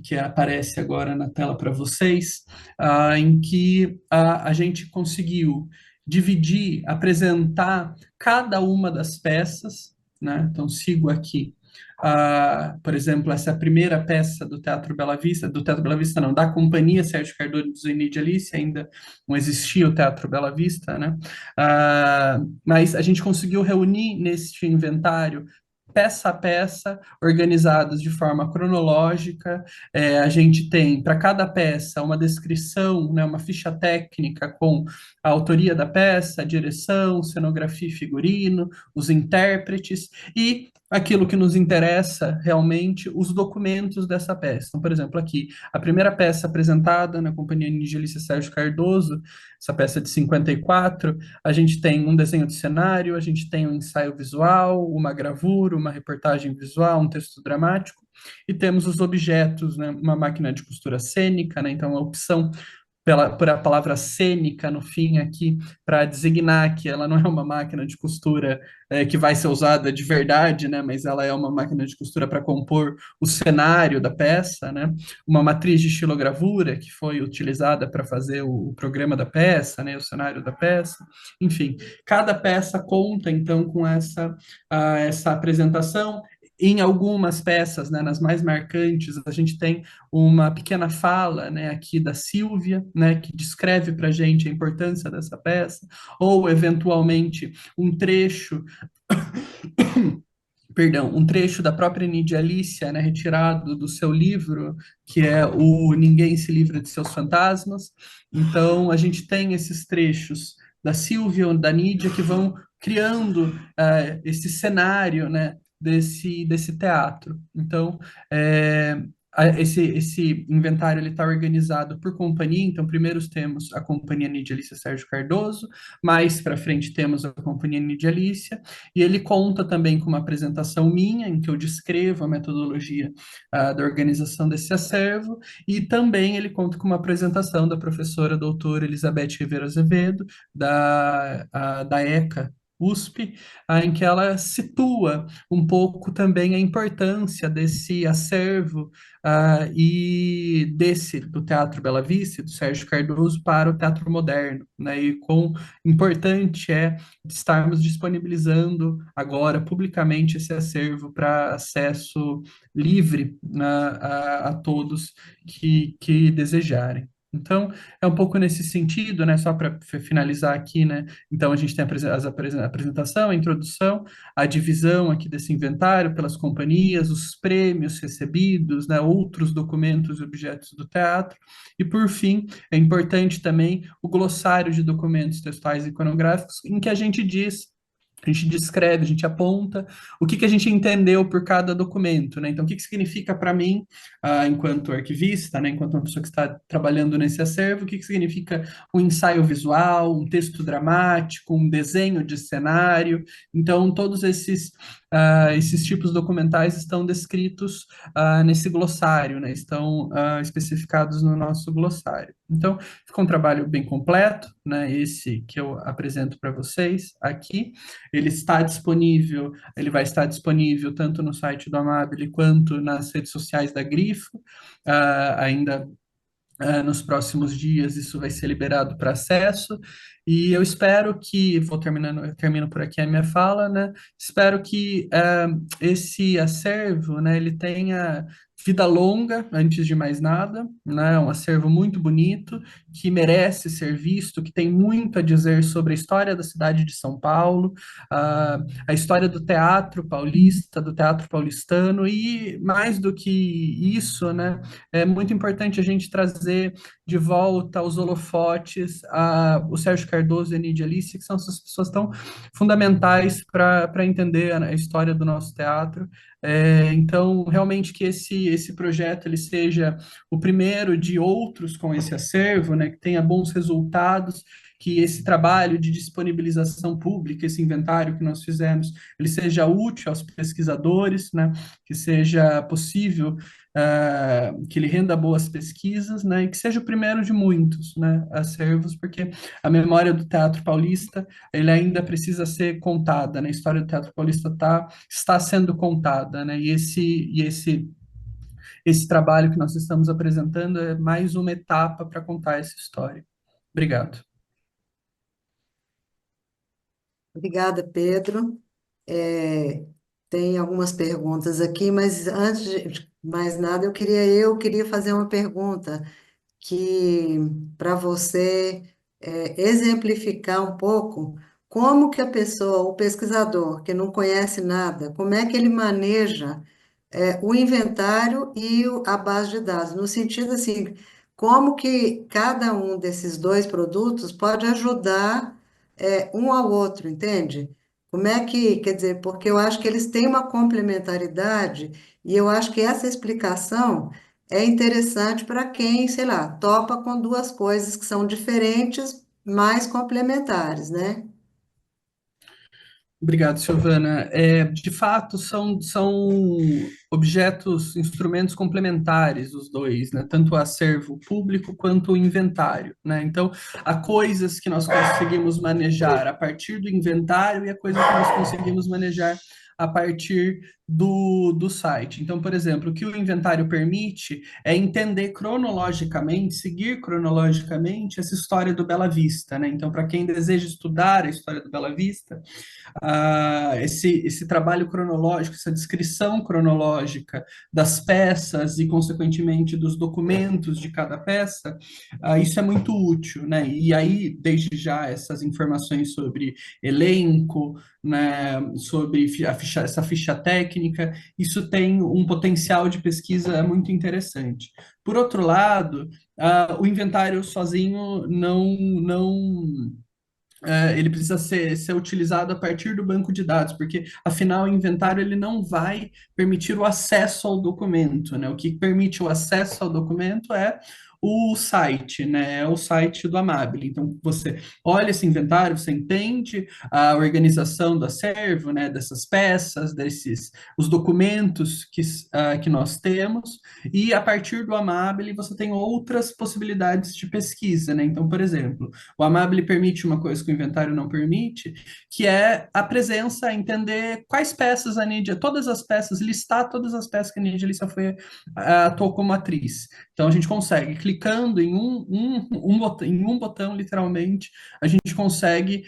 que aparece agora na tela para vocês, em que a gente conseguiu dividir, apresentar cada uma das peças, né? Então, sigo aqui. Por exemplo, essa é a primeira peça do Teatro Bela Vista não, da Companhia Sérgio Cardoso e Nídia Alice, ainda não existia o Teatro Bela Vista, né? Mas a gente conseguiu reunir neste inventário peça a peça, organizados de forma cronológica. A gente tem para cada peça uma descrição, né, uma ficha técnica com a autoria da peça, a direção, cenografia e figurino, os intérpretes e aquilo que nos interessa realmente, os documentos dessa peça. Então, por exemplo, aqui, a primeira peça apresentada na Companhia Nigelice Sérgio Cardoso, essa peça de 54, a gente tem um desenho de cenário, a gente tem um ensaio visual, uma gravura, uma reportagem visual, um texto dramático, e temos os objetos, né, uma máquina de costura cênica, né, então a opção por a palavra cênica no fim aqui, para designar que ela não é uma máquina de costura que vai ser usada de verdade, né, mas ela é uma máquina de costura para compor o cenário da peça, né, uma matriz de estilogravura que foi utilizada para fazer o programa da peça, né, o cenário da peça, enfim, cada peça conta então com essa apresentação. Em algumas peças, né, nas mais marcantes, a gente tem uma pequena fala, né, aqui da Silvia, né, que descreve para a gente a importância dessa peça, ou eventualmente um trecho, perdão, um trecho da própria Nídia Alicia, né, retirado do seu livro, que é o Ninguém se livra de seus fantasmas. Então, a gente tem esses trechos da Silvia ou da Nídia que vão criando esse cenário, né, desse teatro. Então, esse inventário ele está organizado por companhia. Então, primeiro temos a Companhia Nídia Alicia Sérgio Cardoso, mais para frente temos a Companhia Nídia Alicia, e ele conta também com uma apresentação minha, em que eu descrevo a metodologia da organização desse acervo, e também ele conta com uma apresentação da professora doutora Elizabeth Rivera Azevedo, da ECA, USP, em que ela situa um pouco também a importância desse acervo do Teatro Bela Vista, do Sérgio Cardoso, para o teatro moderno, né? E quão importante é estarmos disponibilizando agora publicamente esse acervo para acesso livre, né, a todos que desejarem. Então, é um pouco nesse sentido, né? Só para finalizar aqui, né? Então, a gente tem a apresentação, a introdução, a divisão aqui desse inventário pelas companhias, os prêmios recebidos, né? Outros documentos e objetos do teatro. E, por fim, é importante também o glossário de documentos textuais e iconográficos, em que a gente descreve, a gente aponta o que a gente entendeu por cada documento, né? Então, o que significa para mim, enquanto arquivista, né? Enquanto uma pessoa que está trabalhando nesse acervo, o que significa um ensaio visual, um texto dramático, um desenho de cenário. Então, todos esses tipos documentais estão descritos nesse glossário, né? Estão especificados no nosso glossário. Então, ficou um trabalho bem completo, né? Esse que eu apresento para vocês aqui. Ele vai estar disponível tanto no site do Amabile quanto nas redes sociais da Grifo, ainda nos próximos dias isso vai ser liberado para acesso, e eu espero que, vou terminando, eu termino por aqui a minha fala, né? Espero que esse acervo, né, ele tenha vida longa, antes de mais nada, né? Um acervo muito bonito, que merece ser visto, que tem muito a dizer sobre a história da cidade de São Paulo, a história do teatro paulista, do teatro paulistano, e mais do que isso, né? É muito importante a gente trazer de volta aos holofotes o Sérgio Cardoso e a Nídia Alice, que são essas pessoas tão fundamentais para entender a história do nosso teatro. Então, realmente que esse projeto ele seja o primeiro de outros com esse acervo, né, que tenha bons resultados, que esse trabalho de disponibilização pública, esse inventário que nós fizemos, ele seja útil aos pesquisadores, né, que seja possível que ele renda boas pesquisas, né, e que seja o primeiro de muitos, né, acervos, porque a memória do Teatro Paulista, ele ainda precisa ser contada, né, a história do Teatro Paulista está sendo contada, né, esse trabalho que nós estamos apresentando é mais uma etapa para contar essa história. Obrigado. Obrigada, Pedro. É, tem algumas perguntas aqui, mas antes de mais nada, eu queria fazer uma pergunta que para você exemplificar um pouco como que a pessoa, o pesquisador que não conhece nada, como é que ele maneja o inventário e a base de dados, no sentido assim, como que cada um desses dois produtos pode ajudar um ao outro, entende? Como é que, quer dizer, porque eu acho que eles têm uma complementaridade e eu acho que essa explicação é interessante para quem, sei lá, topa com duas coisas que são diferentes, mas complementares, né? Obrigado, Silvana. De fato, são objetos, instrumentos complementares, os dois, né? Tanto o acervo público quanto o inventário, né? Então, há coisas que nós conseguimos manejar a partir do inventário e há coisas que nós conseguimos manejar a partir do site. Então, por exemplo, o que o inventário permite é entender cronologicamente, seguir cronologicamente essa história do Bela Vista, né? Então, para quem deseja estudar a história do Bela Vista, esse trabalho cronológico, essa descrição cronológica das peças e, consequentemente, dos documentos de cada peça, isso é muito útil, né? E aí, desde já, essas informações sobre elenco, né, sobre essa ficha técnica, isso tem um potencial de pesquisa muito interessante. Por outro lado, o inventário sozinho não ele precisa ser utilizado a partir do banco de dados, porque afinal o inventário ele não vai permitir o acesso ao documento, né? O que permite o acesso ao documento é o site, né? É o site do Amabile. Então você olha esse inventário, você entende a organização do acervo, né? Dessas peças, os documentos que nós temos, e a partir do Amabile você tem outras possibilidades de pesquisa, né? Então, por exemplo, o Amabile permite uma coisa que o inventário não permite, que é a presença, entender quais peças a Nídia, todas as peças, listar todas as peças que a Nídia Lícia atuou como atriz. Então a gente consegue, clicando em um botão, literalmente, a gente consegue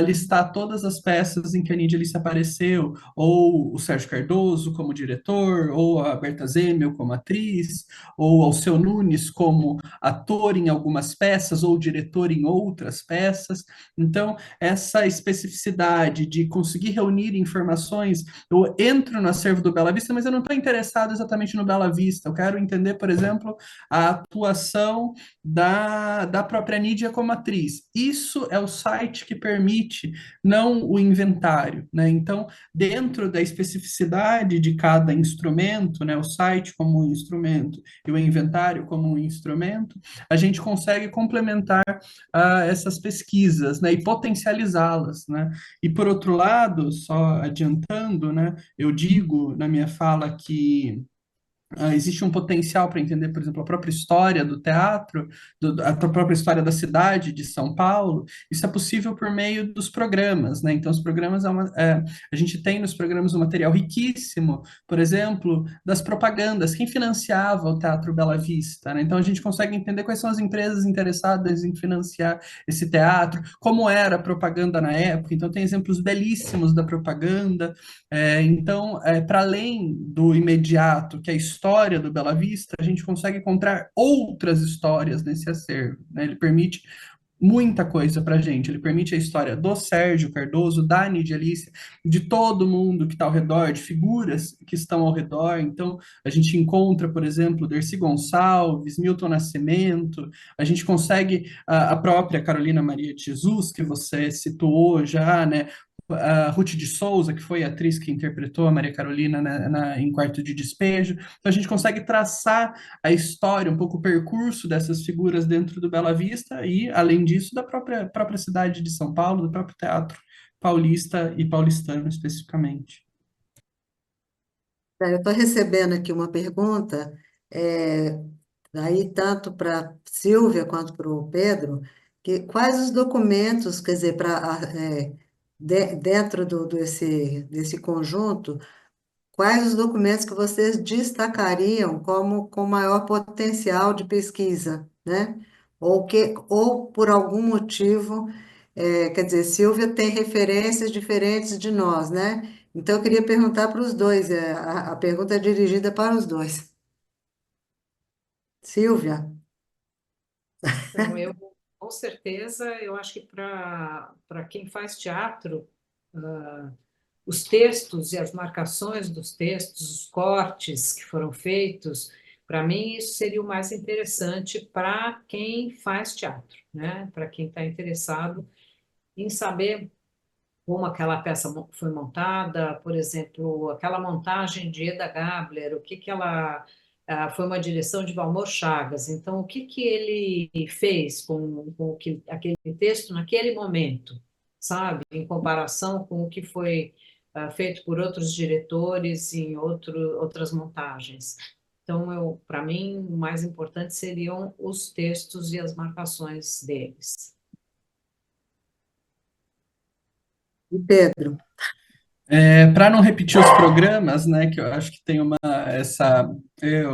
listar todas as peças em que a Nídia Lícia apareceu, ou o Sérgio Cardoso como diretor, ou a Berta Zemmel como atriz, ou Alceu Nunes como ator em algumas peças ou diretor em outras peças. Então, essa especificidade de conseguir reunir informações, eu entro no acervo do Bela Vista, mas eu não estou interessado exatamente no Bela Vista. Eu quero entender, por exemplo, a atuação da própria Nídia como atriz. Isso é o site que permite, não o inventário, né? Então, dentro da especificidade de cada instrumento, né, o site como um instrumento e o inventário como um instrumento, a gente consegue complementar essas pesquisas, né, e potencializá-las, né? E por outro lado, só adiantando, né, eu digo na minha fala que existe um potencial para entender, por exemplo, a própria história do teatro, a própria história da cidade de São Paulo. Isso é possível por meio dos programas, né? Então, os programas a gente tem nos programas um material riquíssimo, por exemplo, das propagandas, quem financiava o Teatro Bela Vista, né? Então, a gente consegue entender quais são as empresas interessadas em financiar esse teatro, como era a propaganda na época. Então, tem exemplos belíssimos da propaganda. Então, para além do imediato, que é a história do Bela Vista, a gente consegue encontrar outras histórias nesse acervo, né? Ele permite muita coisa para a gente. Ele permite a história do Sérgio Cardoso, da Nidia Alice, de todo mundo que está ao redor, de figuras que estão ao redor. Então, a gente encontra, por exemplo, Dercy Gonçalves, Milton Nascimento, a gente consegue a própria Carolina Maria de Jesus, que você situou já, né? A Ruth de Souza, que foi a atriz que interpretou a Maria Carolina em Quarto de Despejo. Então, a gente consegue traçar a história, um pouco o percurso dessas figuras dentro do Bela Vista e, além disso, da própria cidade de São Paulo, do próprio teatro paulista e paulistano especificamente. Eu estou recebendo aqui uma pergunta, é, aí tanto para Silvia quanto para o Pedro, que quais os documentos, quer dizer, dentro desse conjunto, quais os documentos que vocês destacariam como com maior potencial de pesquisa, né? Ou por algum motivo, quer dizer, Silvia tem referências diferentes de nós, né? Então eu queria perguntar para os dois, a pergunta é dirigida para os dois. Silvia, Então, eu, com certeza, eu acho que para quem faz teatro, os textos e as marcações dos textos, os cortes que foram feitos, para mim isso seria o mais interessante para quem faz teatro, né? Para quem está interessado em saber como aquela peça foi montada, por exemplo, aquela montagem de Eda Gabler, o que que ela foi uma direção de Valmor Chagas. Então, o que que ele fez com aquele texto naquele momento, sabe? Em comparação com o que foi feito por outros diretores em outras montagens. Então, para mim, o mais importante seriam os textos e as marcações deles. e Pedro. Para não repetir os programas, né, que eu acho que tem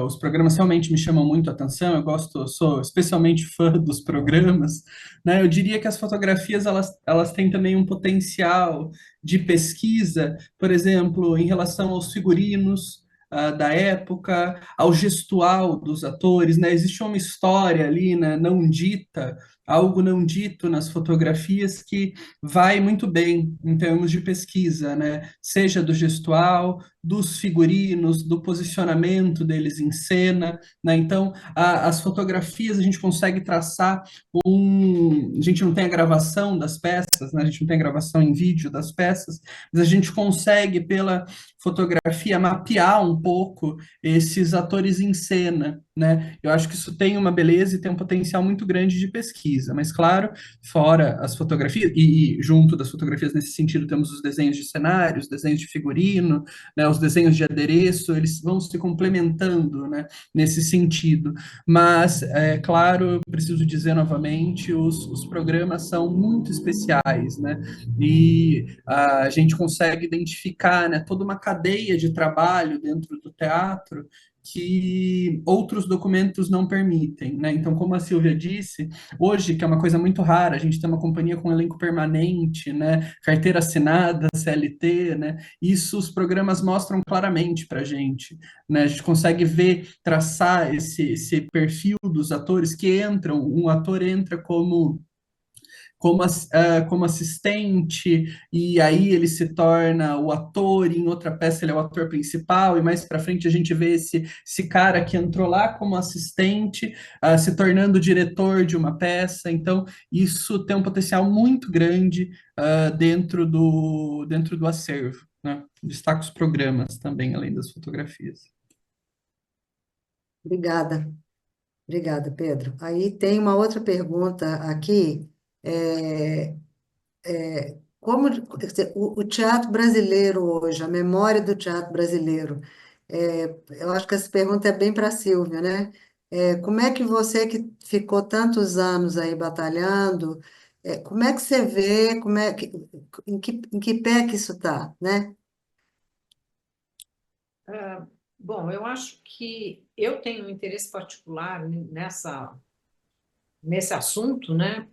os programas realmente me chamam muito a atenção. Sou especialmente fã dos programas, né? Eu diria que as fotografias elas têm também um potencial de pesquisa, por exemplo, em relação aos figurinos. Da época, ao gestual dos atores, né? Existe uma história ali, né, não dita, algo não dito nas fotografias que vai muito bem em termos de pesquisa, né? Seja do gestual, dos figurinos, do posicionamento deles em cena, né? Então, as fotografias a gente consegue traçar a gente não tem a gravação das peças, né? A gente não tem a gravação em vídeo das peças, mas a gente consegue, pela fotografia, mapear um pouco esses atores em cena, né? Eu acho que isso tem uma beleza e tem um potencial muito grande de pesquisa, mas claro, fora as fotografias, e junto das fotografias nesse sentido temos os desenhos de cenários, desenhos de figurino, né, os desenhos de adereço, eles vão se complementando, né, nesse sentido. Mas, é claro, preciso dizer novamente, os programas são muito especiais, né, e a gente consegue identificar, né, toda uma cadeia de trabalho dentro do teatro que outros documentos não permitem, né? Então, como a Silvia disse, hoje, que é uma coisa muito rara, a gente tem uma companhia com elenco permanente, né? Carteira assinada, CLT, né? Isso os programas mostram claramente para a gente, né? A gente consegue ver, traçar esse perfil dos atores que entram, um ator entra como assistente, e aí ele se torna o ator, e em outra peça ele é o ator principal, e mais para frente a gente vê esse cara que entrou lá como assistente, se tornando diretor de uma peça. Então, isso tem um potencial muito grande dentro do acervo, né? Destaco os programas também, além das fotografias. Obrigada, obrigada, Pedro. Aí tem uma outra pergunta aqui. é, quer dizer, o teatro brasileiro hoje, a memória do teatro brasileiro, Eu acho que essa pergunta é bem para a Silvia, né? Como é que você que ficou tantos anos aí batalhando, como é que você vê, em que pé que isso está, né? Bom, eu acho que eu tenho um interesse particular nesse assunto, né?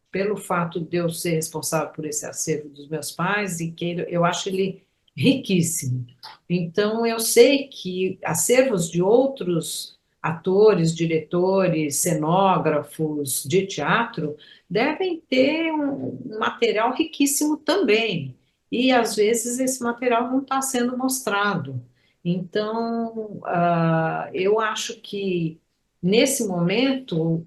Pelo fato de eu ser responsável por esse acervo dos meus pais e que eu acho ele riquíssimo. Então, eu sei que acervos de outros atores, diretores, cenógrafos de teatro devem ter um material riquíssimo também. E, às vezes, esse material não está sendo mostrado. Então, eu acho que, nesse momento,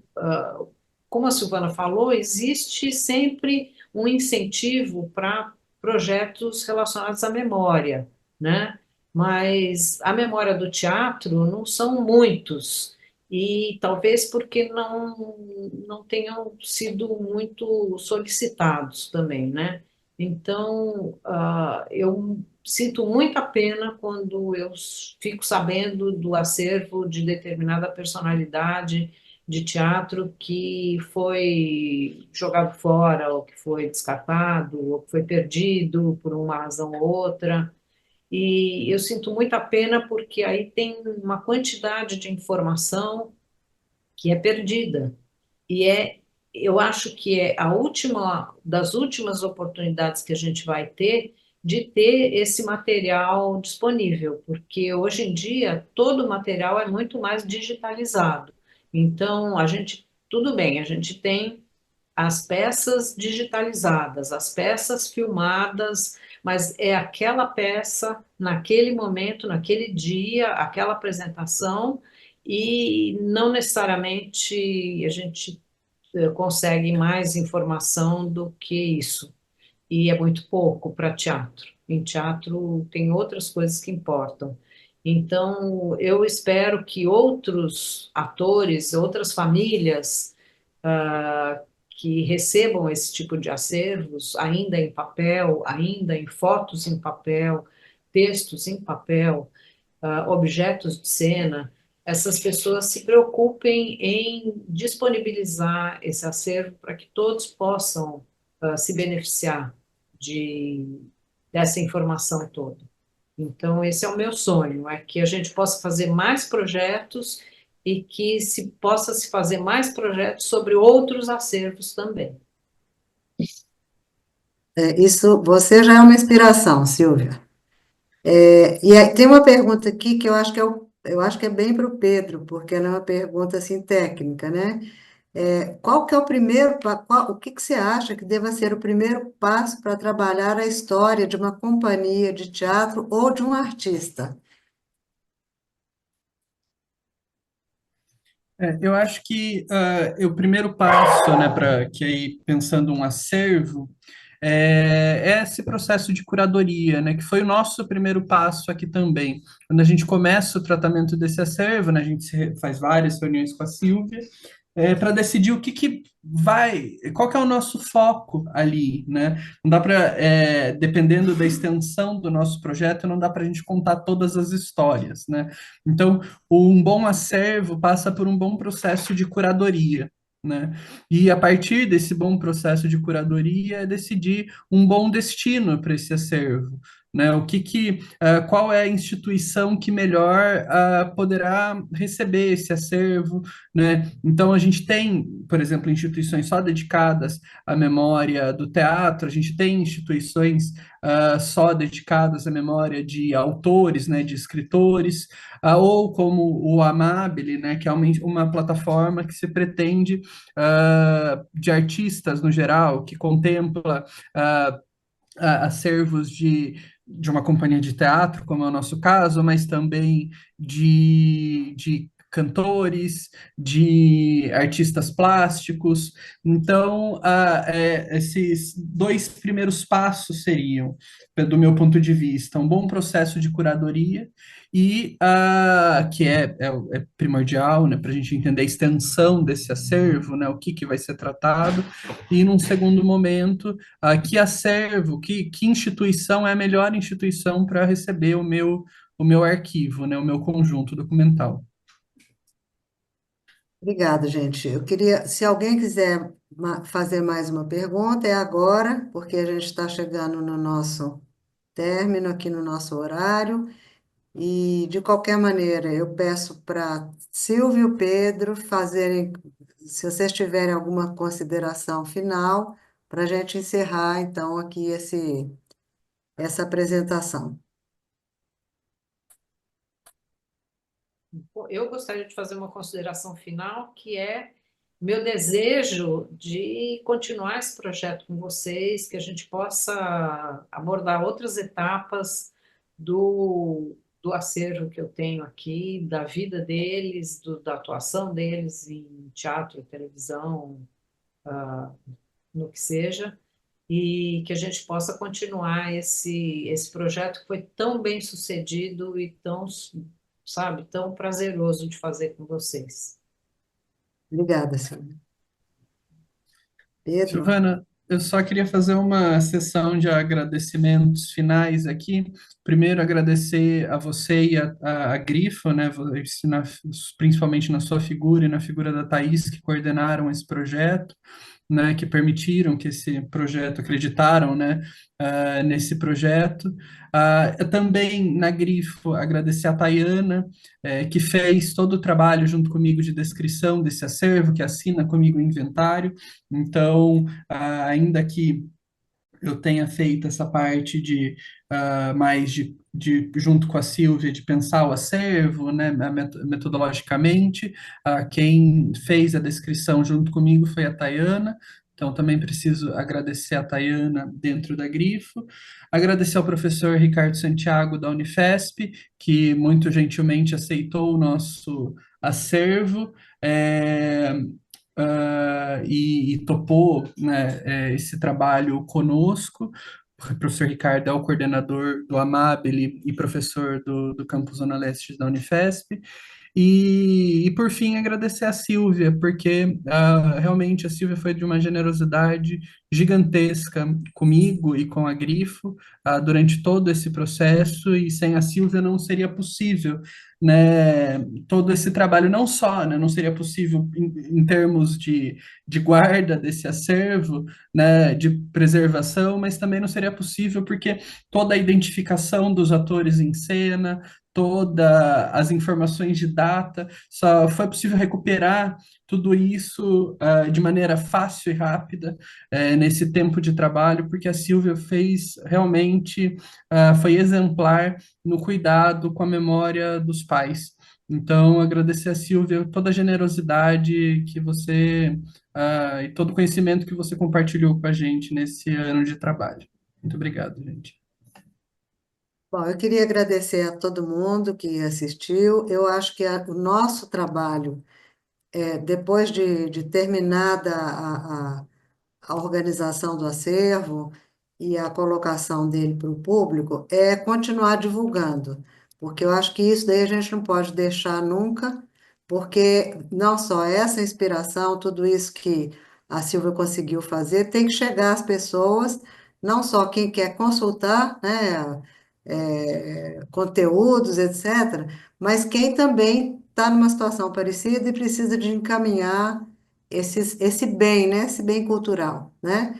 como a Silvana falou, existe sempre um incentivo para projetos relacionados à memória, né? Mas a memória do teatro não são muitos, e talvez porque não tenham sido muito solicitados também, né? Então, eu sinto muita pena quando eu fico sabendo do acervo de determinada personalidade de teatro que foi jogado fora, ou que foi descartado, ou que foi perdido por uma razão ou outra. E eu sinto muita pena porque aí tem uma quantidade de informação que é perdida. E eu acho que é a última das últimas oportunidades que a gente vai ter de ter esse material disponível, porque hoje em dia todo o material é muito mais digitalizado. Então, tudo bem, a gente tem as peças digitalizadas, as peças filmadas, mas é aquela peça naquele momento, naquele dia, aquela apresentação, e não necessariamente a gente consegue mais informação do que isso. E é muito pouco para teatro. Em teatro tem outras coisas que importam. Então, eu espero que outros atores, outras famílias, que recebam esse tipo de acervos, ainda em papel, ainda em fotos em papel, textos em papel, objetos de cena, essas pessoas se preocupem em disponibilizar esse acervo para que todos possam se beneficiar de, dessa informação toda. Então, esse é o meu sonho, é que a gente possa fazer mais projetos e que possa se fazer mais projetos sobre outros acervos também. Isso, você já é uma inspiração, Silvia. E aí, tem uma pergunta aqui que eu acho que eu acho que é bem para o Pedro, porque ela é uma pergunta assim técnica, né? Qual que é o primeiro, o que que você acha que deva ser o primeiro passo para trabalhar a história de uma companhia de teatro ou de um artista? Eu acho que o primeiro passo, né, para que aí pensando um acervo, é esse processo de curadoria, né, que foi o nosso primeiro passo aqui também. Quando a gente começa o tratamento desse acervo, né, a gente faz várias reuniões com a Silvia, para decidir o que que vai, qual que é o nosso foco ali, né? Não dá para, dependendo da extensão do nosso projeto, não dá para a gente contar todas as histórias, né? Então, um bom acervo passa por um bom processo de curadoria, né? E a partir desse bom processo de curadoria, é decidir um bom destino para esse acervo, né? Qual é a instituição que melhor poderá receber esse acervo, né? Então a gente tem, por exemplo, instituições só dedicadas à memória do teatro, a gente tem instituições só dedicadas à memória de autores, né? De escritores ou como o Amabile, né, que é uma plataforma que se pretende de artistas no geral, que contempla uh, acervos de uma companhia de teatro, como é o nosso caso, mas também de cantores, de artistas plásticos. Então, esses dois primeiros passos seriam, do meu ponto de vista, um bom processo de curadoria e que é primordial, né, para a gente entender a extensão desse acervo, né, o que que vai ser tratado, e num segundo momento que acervo, que instituição é a melhor instituição para receber o meu arquivo, né, o meu conjunto documental. Obrigada, gente. Eu queria, se alguém quiser fazer mais uma pergunta, é agora, porque a gente está chegando no nosso término, aqui no nosso horário. E, de qualquer maneira, eu peço para Silvio e Pedro fazerem, se vocês tiverem alguma consideração final, para a gente encerrar, então, aqui essa apresentação. Bom, eu gostaria de fazer uma consideração final, que é meu desejo de continuar esse projeto com vocês, que a gente possa abordar outras etapas do acervo que eu tenho aqui, da vida deles, da atuação deles em teatro, televisão, no que seja, e que a gente possa continuar esse projeto que foi tão bem sucedido e tão, sabe, tão prazeroso de fazer com vocês. Obrigada, Silvio. Pedro? Silvana, eu só queria fazer uma sessão de agradecimentos finais aqui. Primeiro, agradecer a você e a Grifo, né, principalmente na sua figura e na figura da Thaís, que coordenaram esse projeto, né, que permitiram que esse projeto, acreditaram, né, nesse projeto. Eu também, na Grifo, agradecer a Tayana, que fez todo o trabalho junto comigo de descrição desse acervo, que assina comigo o inventário. Então, ainda que eu tenha feito essa parte de mais junto com a Silvia de pensar o acervo, né, metodologicamente. Quem fez a descrição junto comigo foi a Tayana. Então, também preciso agradecer a Tayana dentro da Grifo. Agradecer ao professor Ricardo Santiago, da Unifesp, que muito gentilmente aceitou o nosso acervo. É, e topou, né, esse trabalho conosco. O professor Ricardo é o coordenador do Amabile e professor do campus Zona Leste da Unifesp. Por fim, agradecer a Silvia, porque realmente a Silvia foi de uma generosidade gigantesca comigo e com a Grifo durante todo esse processo, e sem a Silvia não seria possível, né, todo esse trabalho, não só, né, não seria possível em termos de guarda desse acervo, né, de preservação, mas também não seria possível porque toda a identificação dos atores em cena, todas as informações de data, só foi possível recuperar tudo isso de maneira fácil e rápida nesse tempo de trabalho, porque a Silvia fez realmente, foi exemplar no cuidado com a memória dos pais. Então, agradecer a Silvia toda a generosidade que você e todo o conhecimento que você compartilhou com a gente nesse ano de trabalho. Muito obrigado, gente. Bom, eu queria agradecer a todo mundo que assistiu. Eu acho que o nosso trabalho, depois de terminada a organização do acervo e a colocação dele para o público, é continuar divulgando, porque eu acho que isso daí a gente não pode deixar nunca, porque não só essa inspiração, tudo isso que a Silvia conseguiu fazer, tem que chegar às pessoas, não só quem quer consultar, né, conteúdos, etc., mas quem também está numa situação parecida e precisa de encaminhar esse bem, né? Esse bem cultural, né?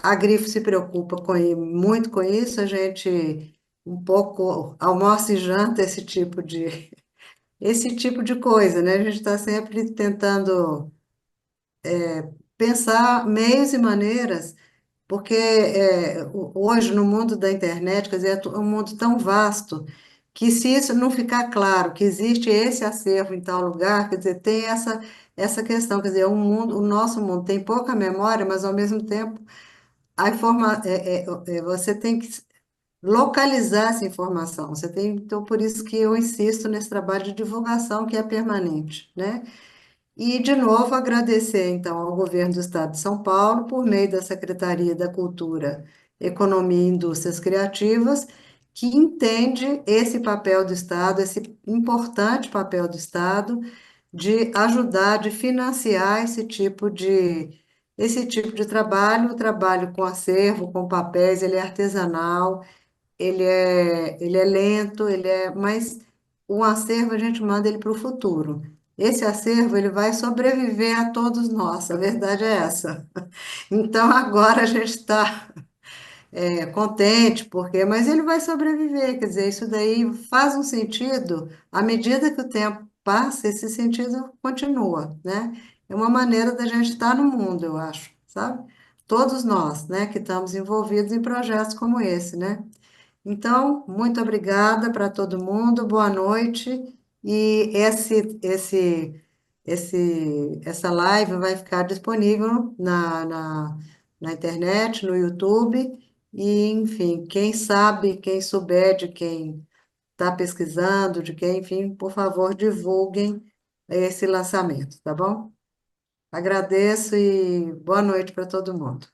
A Grifo se preocupa muito com isso, a gente um pouco almoça e janta esse tipo de coisa, né? A gente está sempre tentando pensar meios e maneiras, porque hoje no mundo da internet, quer dizer, é um mundo tão vasto que se isso não ficar claro que existe esse acervo em tal lugar, quer dizer, tem essa questão, quer dizer, o nosso mundo tem pouca memória, mas ao mesmo tempo você tem que localizar essa informação. Então, por isso que eu insisto nesse trabalho de divulgação que é permanente, né? E, de novo, agradecer, então, ao governo do Estado de São Paulo, por meio da Secretaria da Cultura, Economia e Indústrias Criativas, que entende esse papel do Estado, esse importante papel do Estado, de ajudar, de financiar esse tipo de trabalho. O trabalho com acervo, com papéis, ele é artesanal, ele é lento, mas o acervo a gente manda ele para o futuro. Esse acervo ele vai sobreviver a todos nós, a verdade é essa. Então agora a gente está contente, mas ele vai sobreviver, quer dizer, isso daí faz um sentido, à medida que o tempo passa, esse sentido continua, né? É uma maneira da gente estar no mundo, eu acho, sabe? Todos nós, né, que estamos envolvidos em projetos como esse, né? Então, muito obrigada para todo mundo, boa noite. E essa live vai ficar disponível na internet, no YouTube. E, enfim, quem sabe, quem souber de quem está pesquisando, de quem, enfim, por favor, divulguem esse lançamento, tá bom? Agradeço e boa noite para todo mundo.